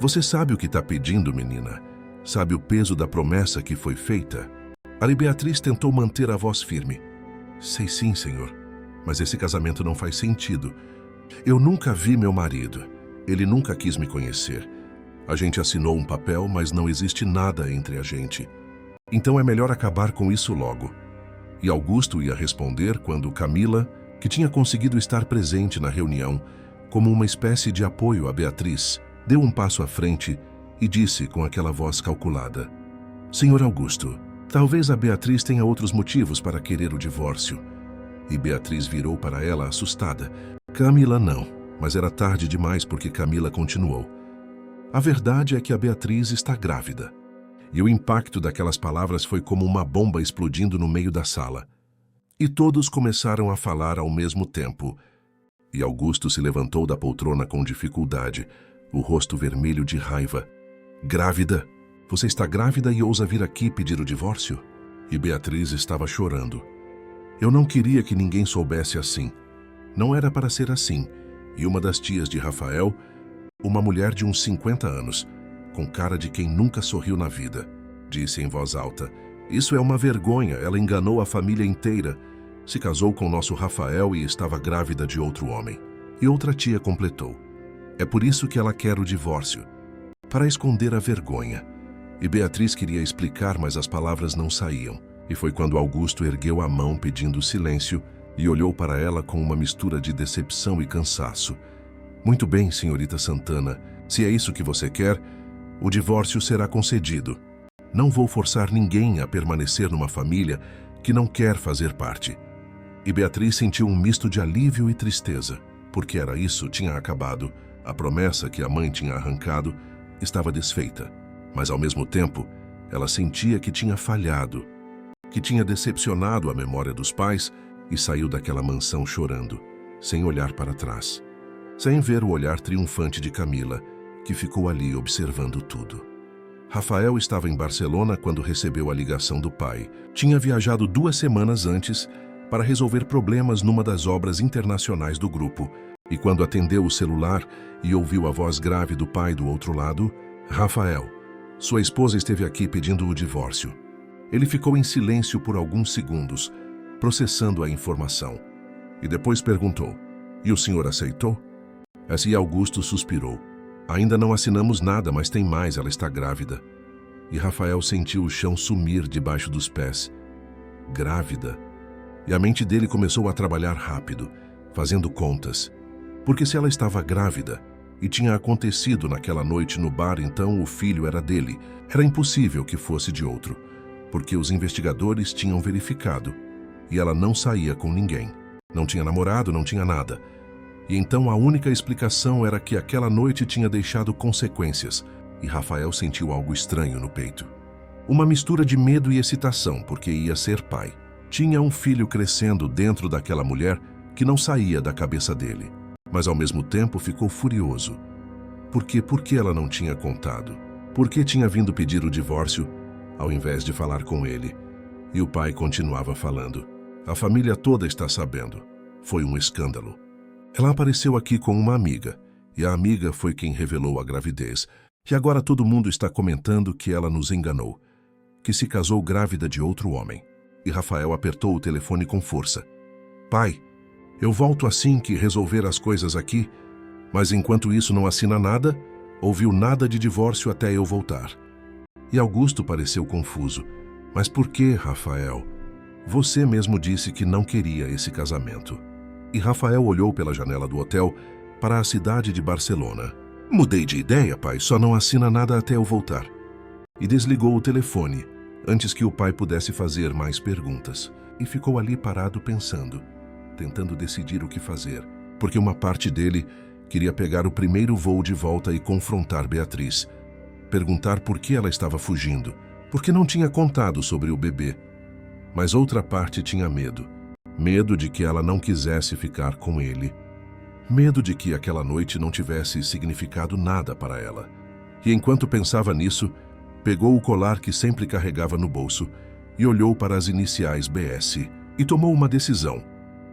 Você sabe o que está pedindo, menina? Sabe o peso da promessa que foi feita?" Ali Beatriz tentou manter a voz firme. "Sei sim, senhor, mas esse casamento não faz sentido. Eu nunca vi meu marido. Ele nunca quis me conhecer. A gente assinou um papel, mas não existe nada entre a gente. Então é melhor acabar com isso logo." E Augusto ia responder quando Camila, que tinha conseguido estar presente na reunião, como uma espécie de apoio a Beatriz, deu um passo à frente e disse com aquela voz calculada: "Senhor Augusto, talvez a Beatriz tenha outros motivos para querer o divórcio." E Beatriz virou para ela assustada. Camila não, mas era tarde demais porque Camila continuou: "A verdade é que a Beatriz está grávida." E o impacto daquelas palavras foi como uma bomba explodindo no meio da sala. E todos começaram a falar ao mesmo tempo. E Augusto se levantou da poltrona com dificuldade, o rosto vermelho de raiva. "Grávida? Você está grávida e ousa vir aqui pedir o divórcio?" E Beatriz estava chorando. "Eu não queria que ninguém soubesse assim. Não era para ser assim." E uma das tias de Rafael, uma mulher de uns 50 anos, com cara de quem nunca sorriu na vida, disse em voz alta: "Isso é uma vergonha, ela enganou a família inteira. Se casou com nosso Rafael e estava grávida de outro homem." E outra tia completou: "É por isso que ela quer o divórcio, para esconder a vergonha." E Beatriz queria explicar, mas as palavras não saíam. E foi quando Augusto ergueu a mão pedindo silêncio e olhou para ela com uma mistura de decepção e cansaço. "Muito bem, senhorita Santana, se é isso que você quer, o divórcio será concedido. Não vou forçar ninguém a permanecer numa família que não quer fazer parte." E Beatriz sentiu um misto de alívio e tristeza, porque era isso, tinha acabado. A promessa que a mãe tinha arrancado estava desfeita, mas ao mesmo tempo ela sentia que tinha falhado, que tinha decepcionado a memória dos pais, e saiu daquela mansão chorando, sem olhar para trás, sem ver o olhar triunfante de Camila, que ficou ali observando tudo. Rafael estava em Barcelona quando recebeu a ligação do pai. Tinha viajado 2 semanas antes para resolver problemas numa das obras internacionais do grupo, e quando atendeu o celular e ouviu a voz grave do pai do outro lado: "Rafael, sua esposa esteve aqui pedindo o divórcio." Ele ficou em silêncio por alguns segundos, processando a informação, e depois perguntou: "E o senhor aceitou?" Assim Augusto suspirou: "Ainda não assinamos nada, mas tem mais, ela está grávida." E Rafael sentiu o chão sumir debaixo dos pés. Grávida? E a mente dele começou a trabalhar rápido, fazendo contas. Porque se ela estava grávida e tinha acontecido naquela noite no bar, então o filho era dele. Era impossível que fosse de outro, porque os investigadores tinham verificado. E ela não saía com ninguém. Não tinha namorado, não tinha nada. E então a única explicação era que aquela noite tinha deixado consequências, e Rafael sentiu algo estranho no peito. Uma mistura de medo e excitação, porque ia ser pai. Tinha um filho crescendo dentro daquela mulher que não saía da cabeça dele, mas ao mesmo tempo ficou furioso. Por que ela não tinha contado? Por que tinha vindo pedir o divórcio ao invés de falar com ele. E o pai continuava falando. A família toda está sabendo. Foi um escândalo. Ela apareceu aqui com uma amiga, e a amiga foi quem revelou a gravidez. E agora todo mundo está comentando que ela nos enganou, que se casou grávida de outro homem. E Rafael apertou o telefone com força. Pai, eu volto assim que resolver as coisas aqui, mas enquanto isso não assina nada, ouviu nada de divórcio até eu voltar. E Augusto pareceu confuso. Mas por que, Rafael? Você mesmo disse que não queria esse casamento. E Rafael olhou pela janela do hotel para a cidade de Barcelona. Mudei de ideia, pai, só não assina nada até eu voltar. E desligou o telefone, antes que o pai pudesse fazer mais perguntas. E ficou ali parado pensando, tentando decidir o que fazer, porque uma parte dele queria pegar o primeiro voo de volta e confrontar Beatriz. Perguntar por que ela estava fugindo, porque não tinha contado sobre o bebê. Mas outra parte tinha medo. Medo de que ela não quisesse ficar com ele. Medo de que aquela noite não tivesse significado nada para ela. E enquanto pensava nisso, pegou o colar que sempre carregava no bolso e olhou para as iniciais BS e tomou uma decisão.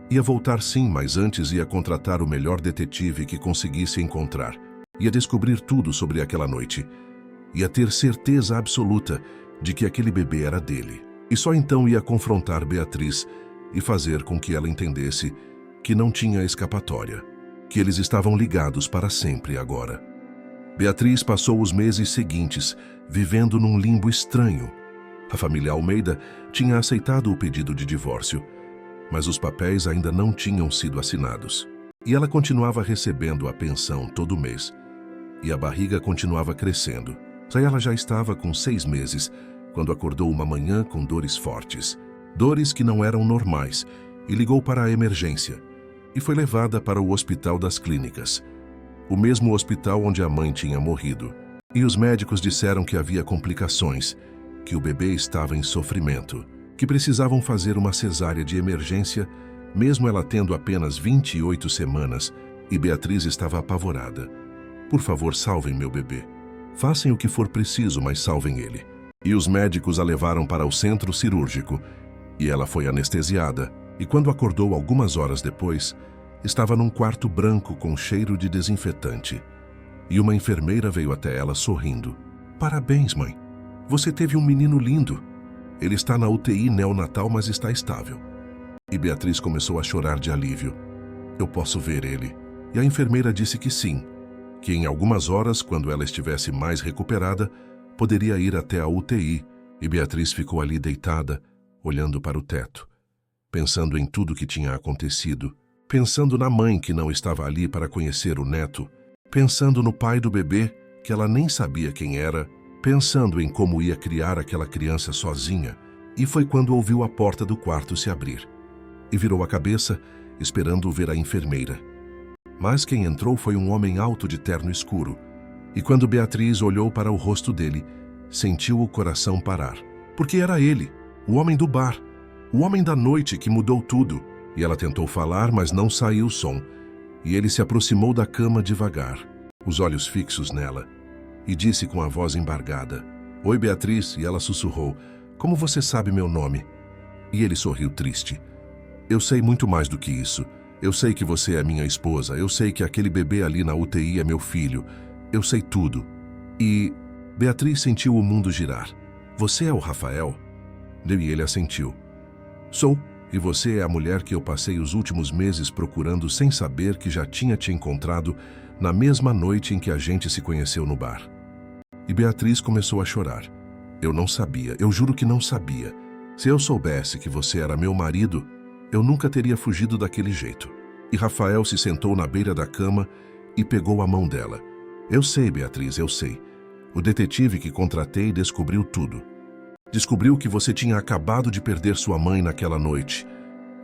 Ia voltar sim, mas antes ia contratar o melhor detetive que conseguisse encontrar. Ia descobrir tudo sobre aquela noite. Ia ter certeza absoluta de que aquele bebê era dele. E só então ia confrontar Beatriz e fazer com que ela entendesse que não tinha escapatória, que eles estavam ligados para sempre agora. Beatriz passou os meses seguintes vivendo num limbo estranho. A família Almeida tinha aceitado o pedido de divórcio, mas os papéis ainda não tinham sido assinados. E ela continuava recebendo a pensão todo mês. E a barriga continuava crescendo. Ela já estava com 6 meses, quando acordou uma manhã com dores fortes. Dores que não eram normais, e ligou para a emergência. E foi levada para o Hospital das Clínicas, o mesmo hospital onde a mãe tinha morrido. E os médicos disseram que havia complicações, que o bebê estava em sofrimento, que precisavam fazer uma cesárea de emergência, mesmo ela tendo apenas 28 semanas, e Beatriz estava apavorada. Por favor, salvem meu bebê. Façam o que for preciso, mas salvem ele. E os médicos a levaram para o centro cirúrgico, e ela foi anestesiada, e quando acordou algumas horas depois, estava num quarto branco com cheiro de desinfetante. E uma enfermeira veio até ela sorrindo. Parabéns, mãe. Você teve um menino lindo. Ele está na UTI neonatal, mas está estável. E Beatriz começou a chorar de alívio. Eu posso ver ele. E a enfermeira disse que sim, que em algumas horas, quando ela estivesse mais recuperada, poderia ir até a UTI. E Beatriz ficou ali deitada, olhando para o teto, pensando em tudo que tinha acontecido, pensando na mãe que não estava ali para conhecer o neto, pensando no pai do bebê, que ela nem sabia quem era, pensando em como ia criar aquela criança sozinha. E foi quando ouviu a porta do quarto se abrir. E virou a cabeça, esperando ver a enfermeira. Mas quem entrou foi um homem alto de terno escuro. E quando Beatriz olhou para o rosto dele, sentiu o coração parar. Porque era ele, o homem do bar, o homem da noite que mudou tudo. E ela tentou falar, mas não saiu som. E ele se aproximou da cama devagar, os olhos fixos nela, e disse com a voz embargada: Oi, Beatriz, e ela sussurrou: Como você sabe meu nome? E ele sorriu triste. Eu sei muito mais do que isso. Eu sei que você é minha esposa. Eu sei que aquele bebê ali na UTI é meu filho. Eu sei tudo. E Beatriz sentiu o mundo girar. Você é o Rafael? E ele assentiu. Sou. E você é a mulher que eu passei os últimos meses procurando sem saber que já tinha te encontrado na mesma noite em que a gente se conheceu no bar. E Beatriz começou a chorar. Eu não sabia, eu juro que não sabia. Se eu soubesse que você era meu marido, eu nunca teria fugido daquele jeito. E Rafael se sentou na beira da cama e pegou a mão dela. Eu sei, Beatriz, eu sei. O detetive que contratei descobriu tudo. Descobriu que você tinha acabado de perder sua mãe naquela noite.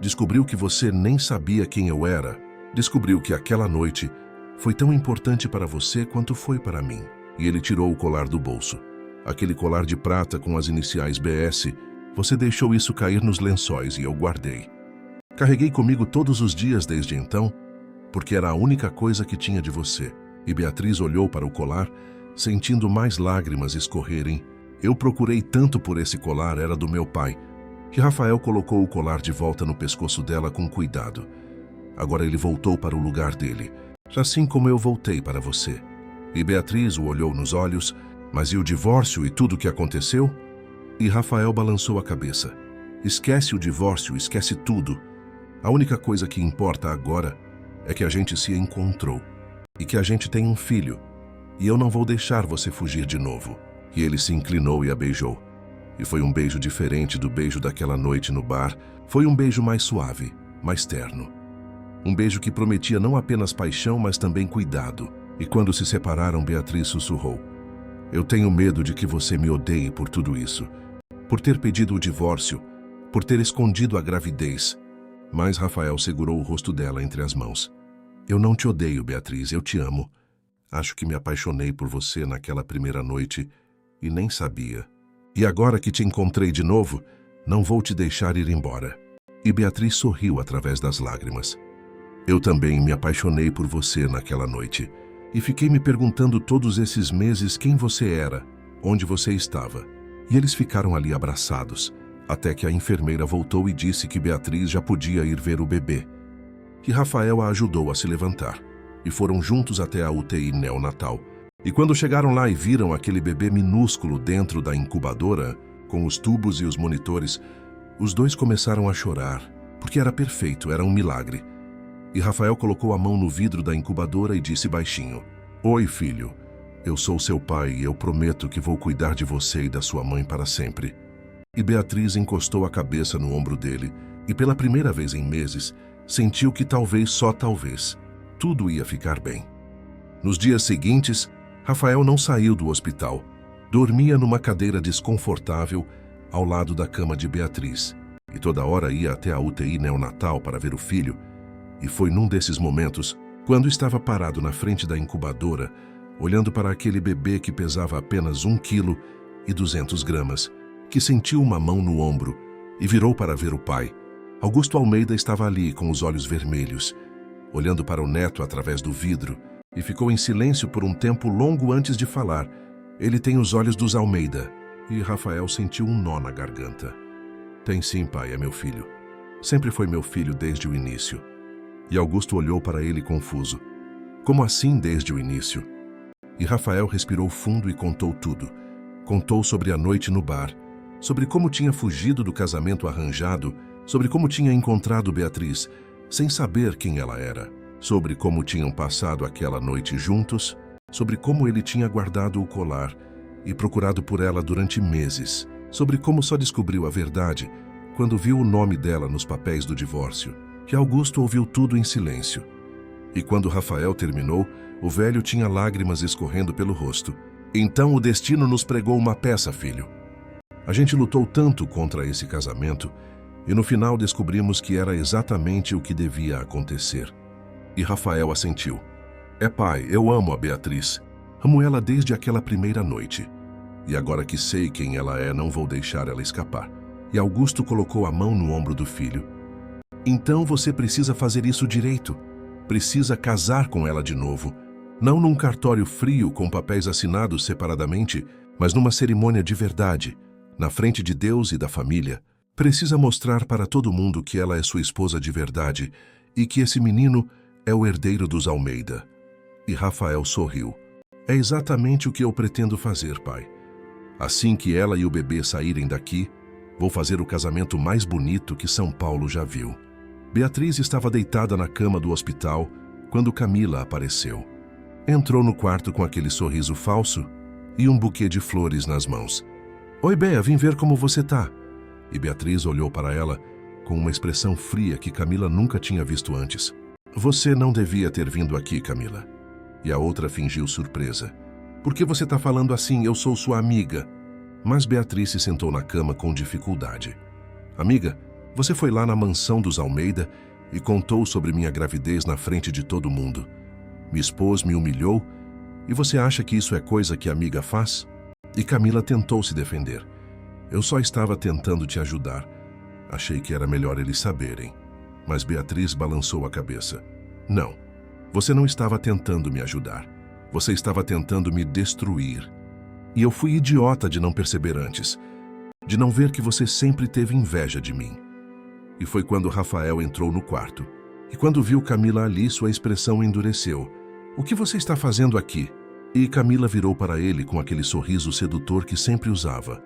Descobriu que você nem sabia quem eu era. Descobriu que aquela noite foi tão importante para você quanto foi para mim. E ele tirou o colar do bolso. Aquele colar de prata com as iniciais BS. Você deixou isso cair nos lençóis e eu guardei. Carreguei comigo todos os dias desde então, porque era a única coisa que tinha de você. E Beatriz olhou para o colar, sentindo mais lágrimas escorrerem, Eu procurei tanto por esse colar, era do meu pai. E Rafael colocou o colar de volta no pescoço dela com cuidado. Agora ele voltou para o lugar dele, assim como eu voltei para você. E Beatriz o olhou nos olhos. Mas e o divórcio e tudo o que aconteceu? E Rafael balançou a cabeça. Esquece o divórcio, esquece tudo. A única coisa que importa agora é que a gente se encontrou e que a gente tem um filho. E eu não vou deixar você fugir de novo. E ele se inclinou e a beijou. E foi um beijo diferente do beijo daquela noite no bar. Foi um beijo mais suave, mais terno. Um beijo que prometia não apenas paixão, mas também cuidado. E quando se separaram, Beatriz sussurrou: eu tenho medo de que você me odeie por tudo isso, por ter pedido o divórcio, por ter escondido a gravidez. Mas Rafael segurou o rosto dela entre as mãos. Eu não te odeio, Beatriz, eu te amo. Acho que me apaixonei por você naquela primeira noite e nem sabia. E agora que te encontrei de novo, não vou te deixar ir embora. E Beatriz sorriu através das lágrimas. Eu também me apaixonei por você naquela noite. E fiquei me perguntando todos esses meses quem você era, onde você estava. E eles ficaram ali abraçados, até que a enfermeira voltou e disse que Beatriz já podia ir ver o bebê. E Rafael a ajudou a se levantar. E foram juntos até a UTI neonatal. E quando chegaram lá e viram aquele bebê minúsculo dentro da incubadora, com os tubos e os monitores, os dois começaram a chorar, porque era perfeito, era um milagre. E Rafael colocou a mão no vidro da incubadora e disse baixinho: oi, filho, eu sou seu pai e eu prometo que vou cuidar de você e da sua mãe para sempre. E Beatriz encostou a cabeça no ombro dele e pela primeira vez em meses, sentiu que talvez, só talvez, tudo ia ficar bem. Nos dias seguintes, Rafael não saiu do hospital. Dormia numa cadeira desconfortável ao lado da cama de Beatriz e toda hora ia até a UTI neonatal para ver o filho. E foi num desses momentos, quando estava parado na frente da incubadora, olhando para aquele bebê que pesava apenas 1,2 kg, que sentiu uma mão no ombro e virou para ver o pai. Augusto Almeida estava ali com os olhos vermelhos, olhando para o neto através do vidro, e ficou em silêncio por um tempo longo antes de falar. Ele tem os olhos dos Almeida. E Rafael sentiu um nó na garganta. Tem sim, pai, é meu filho. Sempre foi meu filho desde o início. E Augusto olhou para ele confuso. Como assim desde o início? E Rafael respirou fundo e contou tudo. Contou sobre a noite no bar, sobre como tinha fugido do casamento arranjado, sobre como tinha encontrado Beatriz, sem saber quem ela era, sobre como tinham passado aquela noite juntos, sobre como ele tinha guardado o colar e procurado por ela durante meses, sobre como só descobriu a verdade quando viu o nome dela nos papéis do divórcio. Que Augusto ouviu tudo em silêncio. E quando Rafael terminou, o velho tinha lágrimas escorrendo pelo rosto. Então o destino nos pregou uma peça, filho. A gente lutou tanto contra esse casamento e no final descobrimos que era exatamente o que devia acontecer. E Rafael assentiu. É, pai, eu amo a Beatriz. Amo ela desde aquela primeira noite. E agora que sei quem ela é, não vou deixar ela escapar. E Augusto colocou a mão no ombro do filho. Então você precisa fazer isso direito. Precisa casar com ela de novo. Não num cartório frio com papéis assinados separadamente, mas numa cerimônia de verdade, na frente de Deus e da família. Precisa mostrar para todo mundo que ela é sua esposa de verdade e que esse menino é o herdeiro dos Almeida. E Rafael sorriu. É exatamente o que eu pretendo fazer, pai. Assim que ela e o bebê saírem daqui, vou fazer o casamento mais bonito que São Paulo já viu. Beatriz estava deitada na cama do hospital quando Camila apareceu. Entrou no quarto com aquele sorriso falso e um buquê de flores nas mãos. Oi, Bea, vim ver como você tá. E Beatriz olhou para ela com uma expressão fria que Camila nunca tinha visto antes. Você não devia ter vindo aqui, Camila. E a outra fingiu surpresa. Por que você tá falando assim? Eu sou sua amiga. Mas Beatriz se sentou na cama com dificuldade. Amiga, você foi lá na mansão dos Almeida e contou sobre minha gravidez na frente de todo mundo. Me expôs, me humilhou, e você acha que isso é coisa que a amiga faz? E Camila tentou se defender. Eu só estava tentando te ajudar. Achei que era melhor eles saberem. Mas Beatriz balançou a cabeça. Não, você não estava tentando me ajudar. Você estava tentando me destruir. E eu fui idiota de não perceber antes, de não ver que você sempre teve inveja de mim. E foi quando Rafael entrou no quarto. E quando viu Camila ali, sua expressão endureceu. O que você está fazendo aqui? E Camila virou para ele com aquele sorriso sedutor que sempre usava.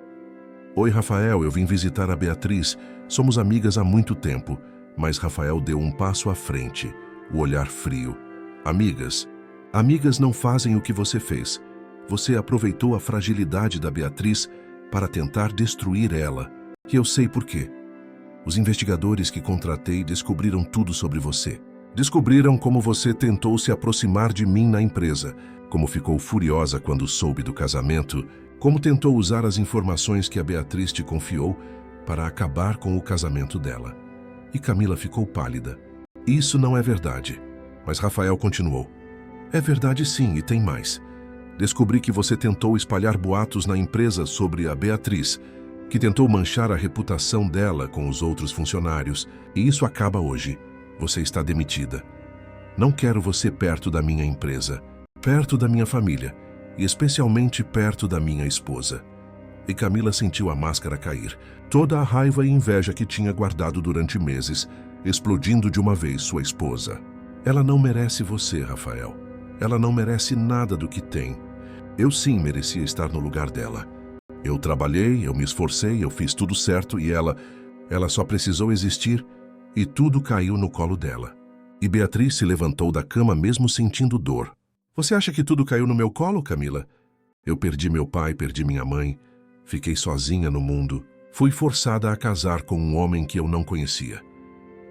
Oi, Rafael, eu vim visitar a Beatriz. Somos amigas há muito tempo. Mas Rafael deu um passo à frente, o olhar frio. Amigas? Amigas não fazem o que você fez. Você aproveitou a fragilidade da Beatriz para tentar destruir ela. E eu sei por quê. Os investigadores que contratei descobriram tudo sobre você. Descobriram como você tentou se aproximar de mim na empresa, como ficou furiosa quando soube do casamento, como tentou usar as informações que a Beatriz te confiou para acabar com o casamento dela. E Camila ficou pálida. Isso não é verdade. Mas Rafael continuou. É verdade sim, e tem mais. Descobri que você tentou espalhar boatos na empresa sobre a Beatriz, que tentou manchar a reputação dela com os outros funcionários, e isso acaba hoje. Você está demitida. Não quero você perto da minha empresa, perto da minha família, e especialmente perto da minha esposa. E Camila sentiu a máscara cair, toda a raiva e inveja que tinha guardado durante meses, explodindo de uma vez sua esposa. Ela não merece você, Rafael. Ela não merece nada do que tem. Eu sim merecia estar no lugar dela. Eu trabalhei, eu me esforcei, eu fiz tudo certo e ela só precisou existir e tudo caiu no colo dela. E Beatriz se levantou da cama mesmo sentindo dor. Você acha que tudo caiu no meu colo, Camila? Eu perdi meu pai, perdi minha mãe, fiquei sozinha no mundo. Fui forçada a casar com um homem que eu não conhecia.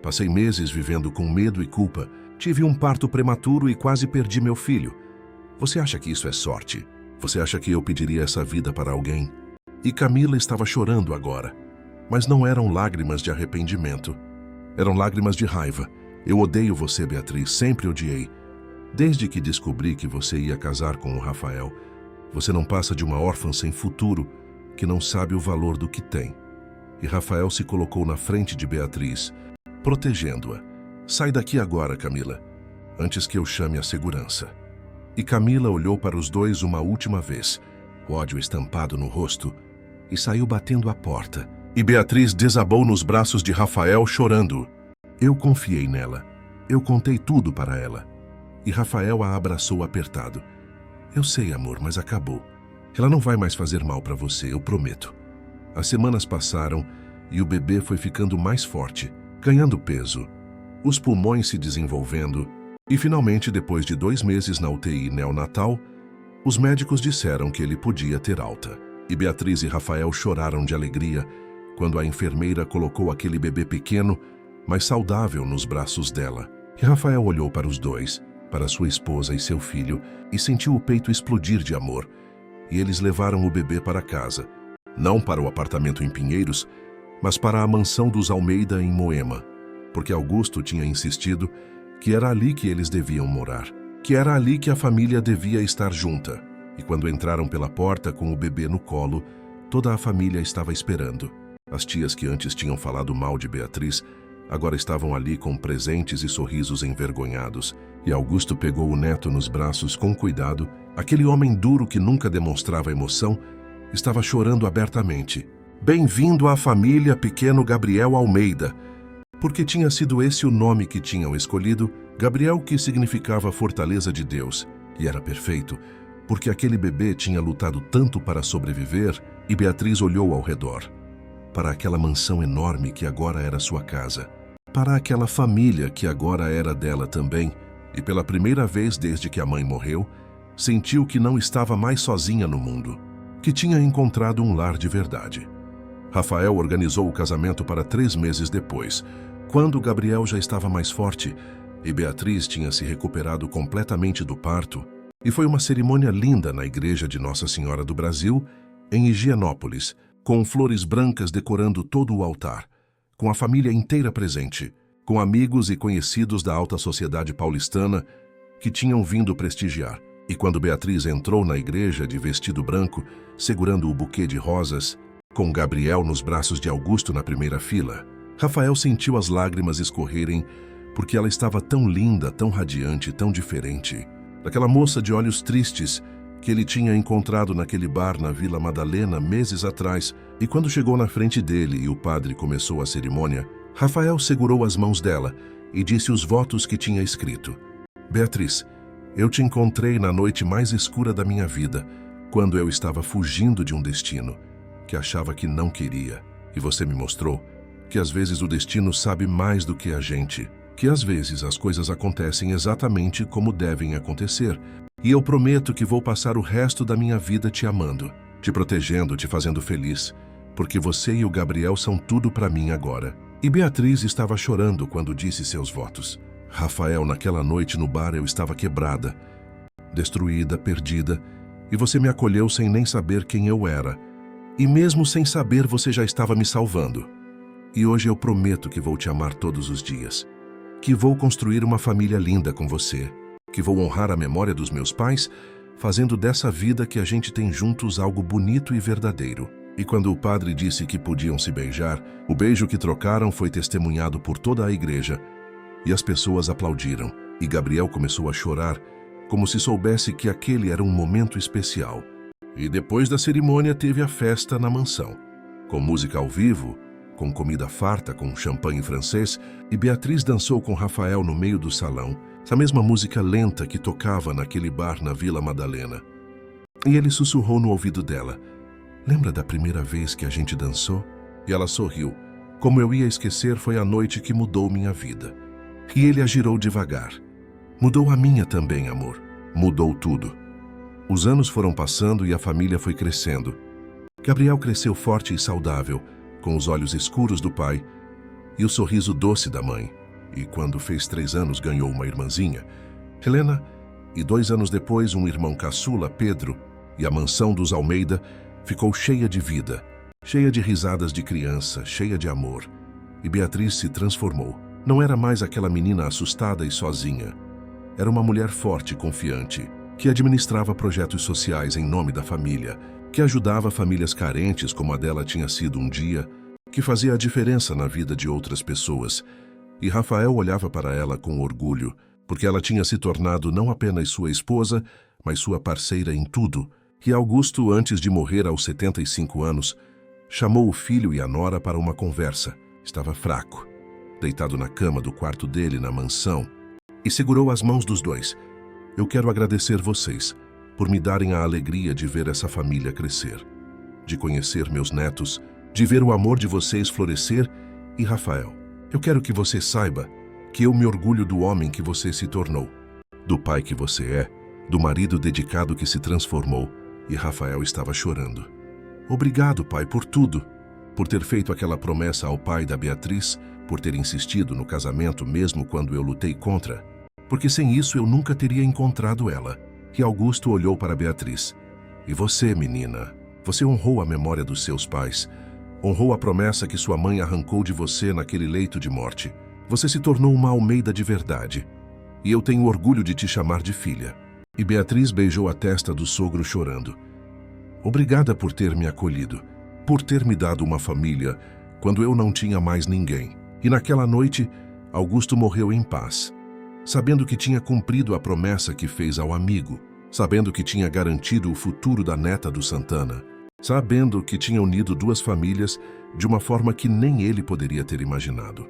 Passei meses vivendo com medo e culpa. Tive um parto prematuro e quase perdi meu filho. Você acha que isso é sorte? Você acha que eu pediria essa vida para alguém? E Camila estava chorando agora. Mas não eram lágrimas de arrependimento. Eram lágrimas de raiva. Eu odeio você, Beatriz, sempre odiei. Desde que descobri que você ia casar com o Rafael, você não passa de uma órfã sem futuro, que não sabe o valor do que tem. E Rafael se colocou na frente de Beatriz, protegendo-a. Sai daqui agora, Camila, antes que eu chame a segurança. E Camila olhou para os dois uma última vez, ódio estampado no rosto, e saiu batendo a porta. E Beatriz desabou nos braços de Rafael, chorando. Eu confiei nela. Eu contei tudo para ela. E Rafael a abraçou apertado. Eu sei, amor, mas acabou. Ela não vai mais fazer mal para você, eu prometo. As semanas passaram e o bebê foi ficando mais forte, ganhando peso, os pulmões se desenvolvendo, e finalmente, depois de 2 meses na UTI neonatal, os médicos disseram que ele podia ter alta. E Beatriz e Rafael choraram de alegria quando a enfermeira colocou aquele bebê pequeno, mas saudável, nos braços dela. E Rafael olhou para os dois, para sua esposa e seu filho, e sentiu o peito explodir de amor. E eles levaram o bebê para casa, não para o apartamento em Pinheiros, mas para a mansão dos Almeida em Moema, porque Augusto tinha insistido que era ali que eles deviam morar, que era ali que a família devia estar junta. E quando entraram pela porta com o bebê no colo, toda a família estava esperando. As tias que antes tinham falado mal de Beatriz, agora estavam ali com presentes e sorrisos envergonhados. E Augusto pegou o neto nos braços com cuidado. Aquele homem duro que nunca demonstrava emoção, estava chorando abertamente. Bem-vindo à família pequeno Gabriel Almeida, porque tinha sido esse o nome que tinham escolhido, Gabriel, que significava fortaleza de Deus, e era perfeito, porque aquele bebê tinha lutado tanto para sobreviver. E Beatriz olhou ao redor, para aquela mansão enorme que agora era sua casa, para aquela família que agora era dela também, e pela primeira vez desde que a mãe morreu, sentiu que não estava mais sozinha no mundo, que tinha encontrado um lar de verdade. Rafael organizou o casamento para 3 meses depois, quando Gabriel já estava mais forte e Beatriz tinha se recuperado completamente do parto, e foi uma cerimônia linda na igreja de Nossa Senhora do Brasil, em Higienópolis, com flores brancas decorando todo o altar, com a família inteira presente, com amigos e conhecidos da alta sociedade paulistana que tinham vindo prestigiar. E quando Beatriz entrou na igreja de vestido branco, segurando o buquê de rosas, com Gabriel nos braços de Augusto na primeira fila, Rafael sentiu as lágrimas escorrerem porque ela estava tão linda, tão radiante, tão diferente. Daquela moça de olhos tristes que ele tinha encontrado naquele bar na Vila Madalena meses atrás, e quando chegou na frente dele e o padre começou a cerimônia, Rafael segurou as mãos dela e disse os votos que tinha escrito. Beatriz, eu te encontrei na noite mais escura da minha vida, quando eu estava fugindo de um destino que achava que não queria, e você me mostrou que às vezes o destino sabe mais do que a gente, que às vezes as coisas acontecem exatamente como devem acontecer, e eu prometo que vou passar o resto da minha vida te amando, te protegendo, te fazendo feliz, porque você e o Gabriel são tudo para mim agora. E Beatriz estava chorando quando disse seus votos. Rafael, naquela noite no bar eu estava quebrada, destruída, perdida, e você me acolheu sem nem saber quem eu era. E mesmo sem saber, você já estava me salvando. E hoje eu prometo que vou te amar todos os dias, que vou construir uma família linda com você, que vou honrar a memória dos meus pais, fazendo dessa vida que a gente tem juntos algo bonito e verdadeiro. E quando o padre disse que podiam se beijar, o beijo que trocaram foi testemunhado por toda a igreja, e as pessoas aplaudiram, e Gabriel começou a chorar, como se soubesse que aquele era um momento especial. E depois da cerimônia teve a festa na mansão, com música ao vivo, com comida farta, com champanhe francês, e Beatriz dançou com Rafael no meio do salão, essa mesma música lenta que tocava naquele bar na Vila Madalena. E ele sussurrou no ouvido dela, lembra da primeira vez que a gente dançou? E ela sorriu. Como eu ia esquecer, foi a noite que mudou minha vida. E ele a girou devagar. Mudou a minha também, amor. Mudou tudo. Os anos foram passando e a família foi crescendo. Gabriel cresceu forte e saudável, com os olhos escuros do pai e o sorriso doce da mãe. E quando fez 3 anos, ganhou uma irmãzinha, Helena, e 2 anos depois um irmão caçula, Pedro, e a mansão dos Almeida ficou cheia de vida, cheia de risadas de criança, cheia de amor. E Beatriz se transformou. Não era mais aquela menina assustada e sozinha. Era uma mulher forte e confiante, que administrava projetos sociais em nome da família, que ajudava famílias carentes como a dela tinha sido um dia, que fazia a diferença na vida de outras pessoas. E Rafael olhava para ela com orgulho, porque ela tinha se tornado não apenas sua esposa, mas sua parceira em tudo. E Augusto, antes de morrer aos 75 anos, chamou o filho e a nora para uma conversa. Estava fraco, deitado na cama do quarto dele na mansão, e segurou as mãos dos dois. Eu quero agradecer vocês por me darem a alegria de ver essa família crescer, de conhecer meus netos, de ver o amor de vocês florescer. E Rafael, eu quero que você saiba que eu me orgulho do homem que você se tornou, do pai que você é, do marido dedicado que se transformou. E Rafael estava chorando. Obrigado, pai, por tudo, por ter feito aquela promessa ao pai da Beatriz, por ter insistido no casamento mesmo quando eu lutei contra, porque sem isso eu nunca teria encontrado ela. E Augusto olhou para Beatriz. E você, menina, você honrou a memória dos seus pais, honrou a promessa que sua mãe arrancou de você naquele leito de morte. Você se tornou uma Almeida de verdade, e eu tenho orgulho de te chamar de filha. E Beatriz beijou a testa do sogro chorando. Obrigada por ter me acolhido, por ter me dado uma família quando eu não tinha mais ninguém. E naquela noite, Augusto morreu em paz, sabendo que tinha cumprido a promessa que fez ao amigo, sabendo que tinha garantido o futuro da neta do Santana, sabendo que tinha unido 2 famílias de uma forma que nem ele poderia ter imaginado.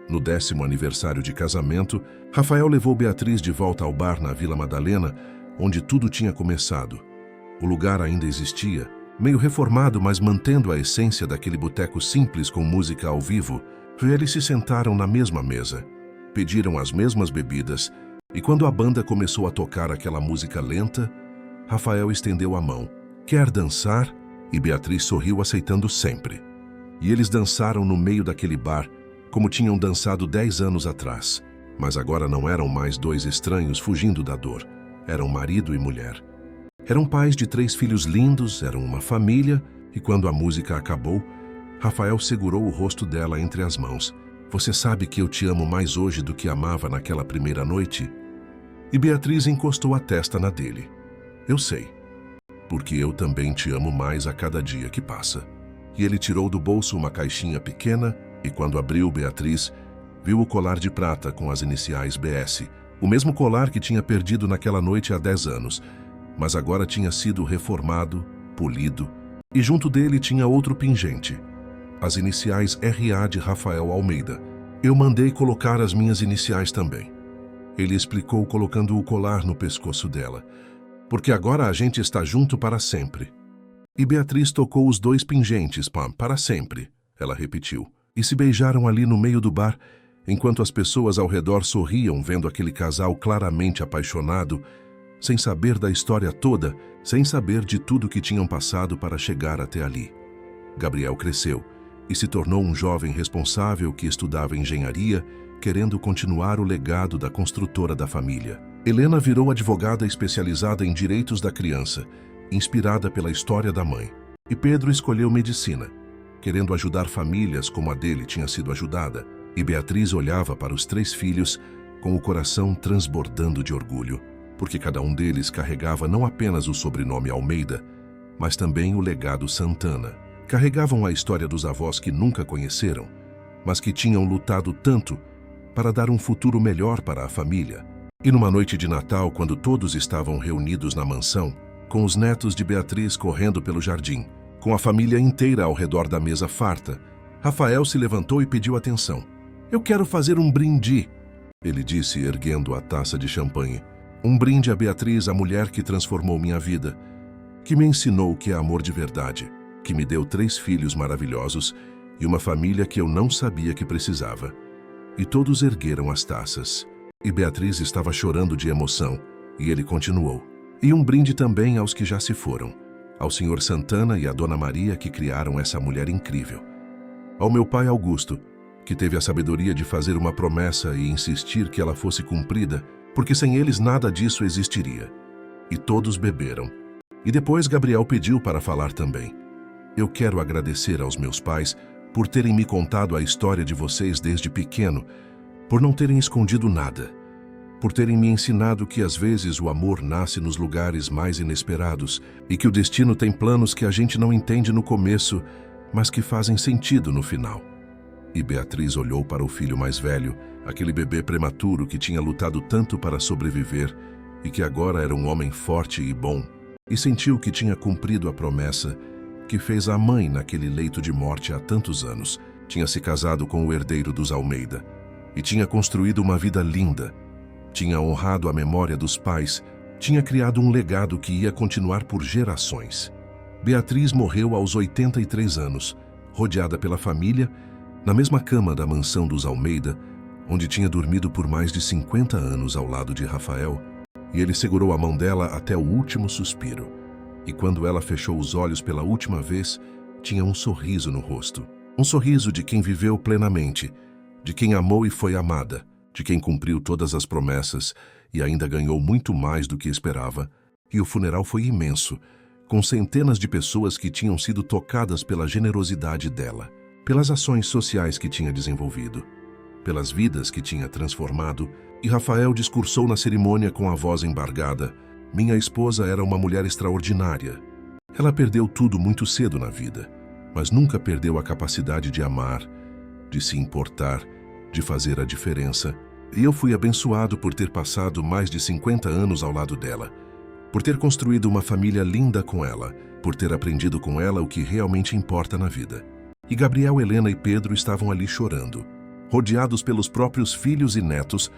No 10º aniversário de casamento, Rafael levou Beatriz de volta ao bar na Vila Madalena, onde tudo tinha começado. O lugar ainda existia, meio reformado, mas mantendo a essência daquele boteco simples com música ao vivo. Eles se sentaram na mesma mesa, pediram as mesmas bebidas, e quando a banda começou a tocar aquela música lenta, Rafael estendeu a mão. Quer dançar? E Beatriz sorriu, aceitando sempre. E eles dançaram no meio daquele bar, como tinham dançado 10 anos atrás. Mas agora não eram mais 2 estranhos fugindo da dor. Eram marido e mulher. Eram pais de 3 filhos lindos, eram uma família, e quando a música acabou, Rafael segurou o rosto dela entre as mãos. Você sabe que eu te amo mais hoje do que amava naquela primeira noite? E Beatriz encostou a testa na dele. Eu sei, porque eu também te amo mais a cada dia que passa. E ele tirou do bolso uma caixinha pequena, e quando abriu, Beatriz viu o colar de prata com as iniciais BS, o mesmo colar que tinha perdido naquela noite há 10 anos. mas agora tinha sido reformado, polido, e junto dele tinha outro pingente, as iniciais RA de Rafael Almeida. Eu mandei colocar as minhas iniciais também. Ele explicou colocando o colar no pescoço dela. Porque agora a gente está junto para sempre. E Beatriz tocou os dois pingentes, Pam, para sempre, ela repetiu. E se beijaram ali no meio do bar, enquanto as pessoas ao redor sorriam vendo aquele casal claramente apaixonado, sem saber da história toda, sem saber de tudo que tinham passado para chegar até ali. Gabriel cresceu e se tornou um jovem responsável que estudava engenharia, querendo continuar o legado da construtora da família. Helena virou advogada especializada em direitos da criança, inspirada pela história da mãe. E Pedro escolheu medicina, querendo ajudar famílias como a dele tinha sido ajudada. E Beatriz olhava para os 3 filhos com o coração transbordando de orgulho, porque cada um deles carregava não apenas o sobrenome Almeida, mas também o legado Santana. Carregavam a história dos avós que nunca conheceram, mas que tinham lutado tanto para dar um futuro melhor para a família. E numa noite de Natal, quando todos estavam reunidos na mansão, com os netos de Beatriz correndo pelo jardim, com a família inteira ao redor da mesa farta, Rafael se levantou e pediu atenção. Eu quero fazer um brinde, ele disse, erguendo a taça de champanhe. Um brinde a Beatriz, a mulher que transformou minha vida, que me ensinou o que é amor de verdade, que me deu 3 filhos maravilhosos e uma família que eu não sabia que precisava. E todos ergueram as taças. E Beatriz estava chorando de emoção, e ele continuou. E um brinde também aos que já se foram, ao Sr. Santana e à Dona Maria que criaram essa mulher incrível. Ao meu pai Augusto, que teve a sabedoria de fazer uma promessa e insistir que ela fosse cumprida, porque sem eles nada disso existiria. E todos beberam. E depois Gabriel pediu para falar também. Eu quero agradecer aos meus pais por terem me contado a história de vocês desde pequeno, por não terem escondido nada, por terem me ensinado que às vezes o amor nasce nos lugares mais inesperados e que o destino tem planos que a gente não entende no começo, mas que fazem sentido no final. E Beatriz olhou para o filho mais velho, aquele bebê prematuro que tinha lutado tanto para sobreviver e que agora era um homem forte e bom, e sentiu que tinha cumprido a promessa que fez a mãe naquele leito de morte há tantos anos. Tinha se casado com o herdeiro dos Almeida e tinha construído uma vida linda. Tinha honrado a memória dos pais, tinha criado um legado que ia continuar por gerações. Beatriz morreu aos 83 anos, rodeada pela família, na mesma cama da mansão dos Almeida, onde tinha dormido por mais de 50 anos ao lado de Rafael, e ele segurou a mão dela até o último suspiro. E quando ela fechou os olhos pela última vez, tinha um sorriso no rosto. Um sorriso de quem viveu plenamente, de quem amou e foi amada, de quem cumpriu todas as promessas e ainda ganhou muito mais do que esperava. E o funeral foi imenso, com centenas de pessoas que tinham sido tocadas pela generosidade dela, pelas ações sociais que tinha desenvolvido, pelas vidas que tinha transformado. E Rafael discursou na cerimônia com a voz embargada. Minha esposa era uma mulher extraordinária. Ela perdeu tudo muito cedo na vida, mas nunca perdeu a capacidade de amar, de se importar, de fazer a diferença. E eu fui abençoado por ter passado mais de 50 anos ao lado dela, por ter construído uma família linda com ela, por ter aprendido com ela o que realmente importa na vida. E Gabriel, Helena e Pedro estavam ali chorando, rodeados pelos próprios filhos e netos,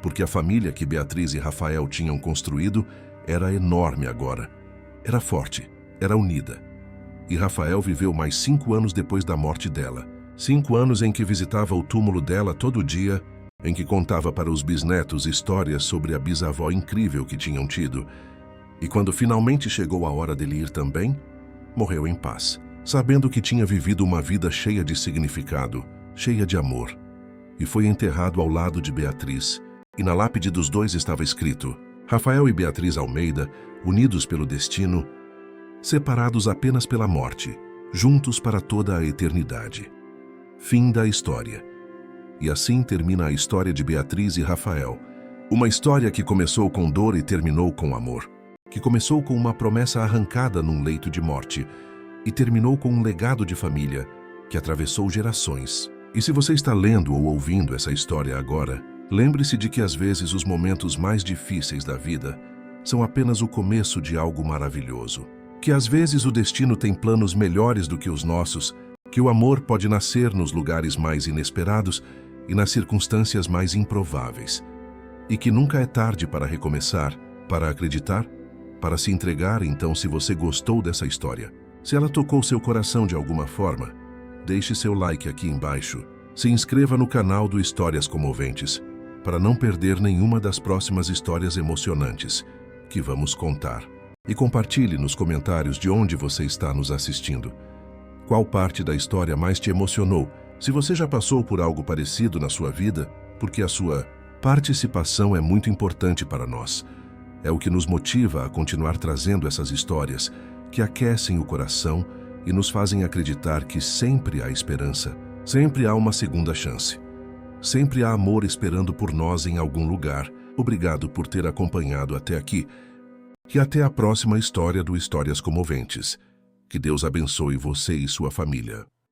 porque a família que Beatriz e Rafael tinham construído era enorme agora. Era forte, era unida. E Rafael viveu mais 5 anos depois da morte dela. 5 anos em que visitava o túmulo dela todo dia, em que contava para os bisnetos histórias sobre a bisavó incrível que tinham tido. E quando finalmente chegou a hora dele ir também, morreu em paz, sabendo que tinha vivido uma vida cheia de significado, cheia de amor. E foi enterrado ao lado de Beatriz. E na lápide dos dois estava escrito: Rafael e Beatriz Almeida, unidos pelo destino, separados apenas pela morte, juntos para toda a eternidade. Fim da história. E assim termina a história de Beatriz e Rafael. Uma história que começou com dor e terminou com amor. Que começou com uma promessa arrancada num leito de morte e terminou com um legado de família que atravessou gerações. E se você está lendo ou ouvindo essa história agora, lembre-se de que às vezes os momentos mais difíceis da vida são apenas o começo de algo maravilhoso. Que às vezes o destino tem planos melhores do que os nossos, que o amor pode nascer nos lugares mais inesperados e nas circunstâncias mais improváveis. E que nunca é tarde para recomeçar, para acreditar, para se entregar. Então, se você gostou dessa história, se ela tocou seu coração de alguma forma, deixe seu like aqui embaixo. Se inscreva no canal do Histórias Comoventes, para não perder nenhuma das próximas histórias emocionantes que vamos contar. E compartilhe nos comentários de onde você está nos assistindo. Qual parte da história mais te emocionou? Se você já passou por algo parecido na sua vida, porque a sua participação é muito importante para nós. É o que nos motiva a continuar trazendo essas histórias que aquecem o coração e nos fazem acreditar que sempre há esperança, sempre há uma segunda chance. Sempre há amor esperando por nós em algum lugar. Obrigado por ter acompanhado até aqui. E até a próxima história do Histórias Comoventes. Que Deus abençoe você e sua família.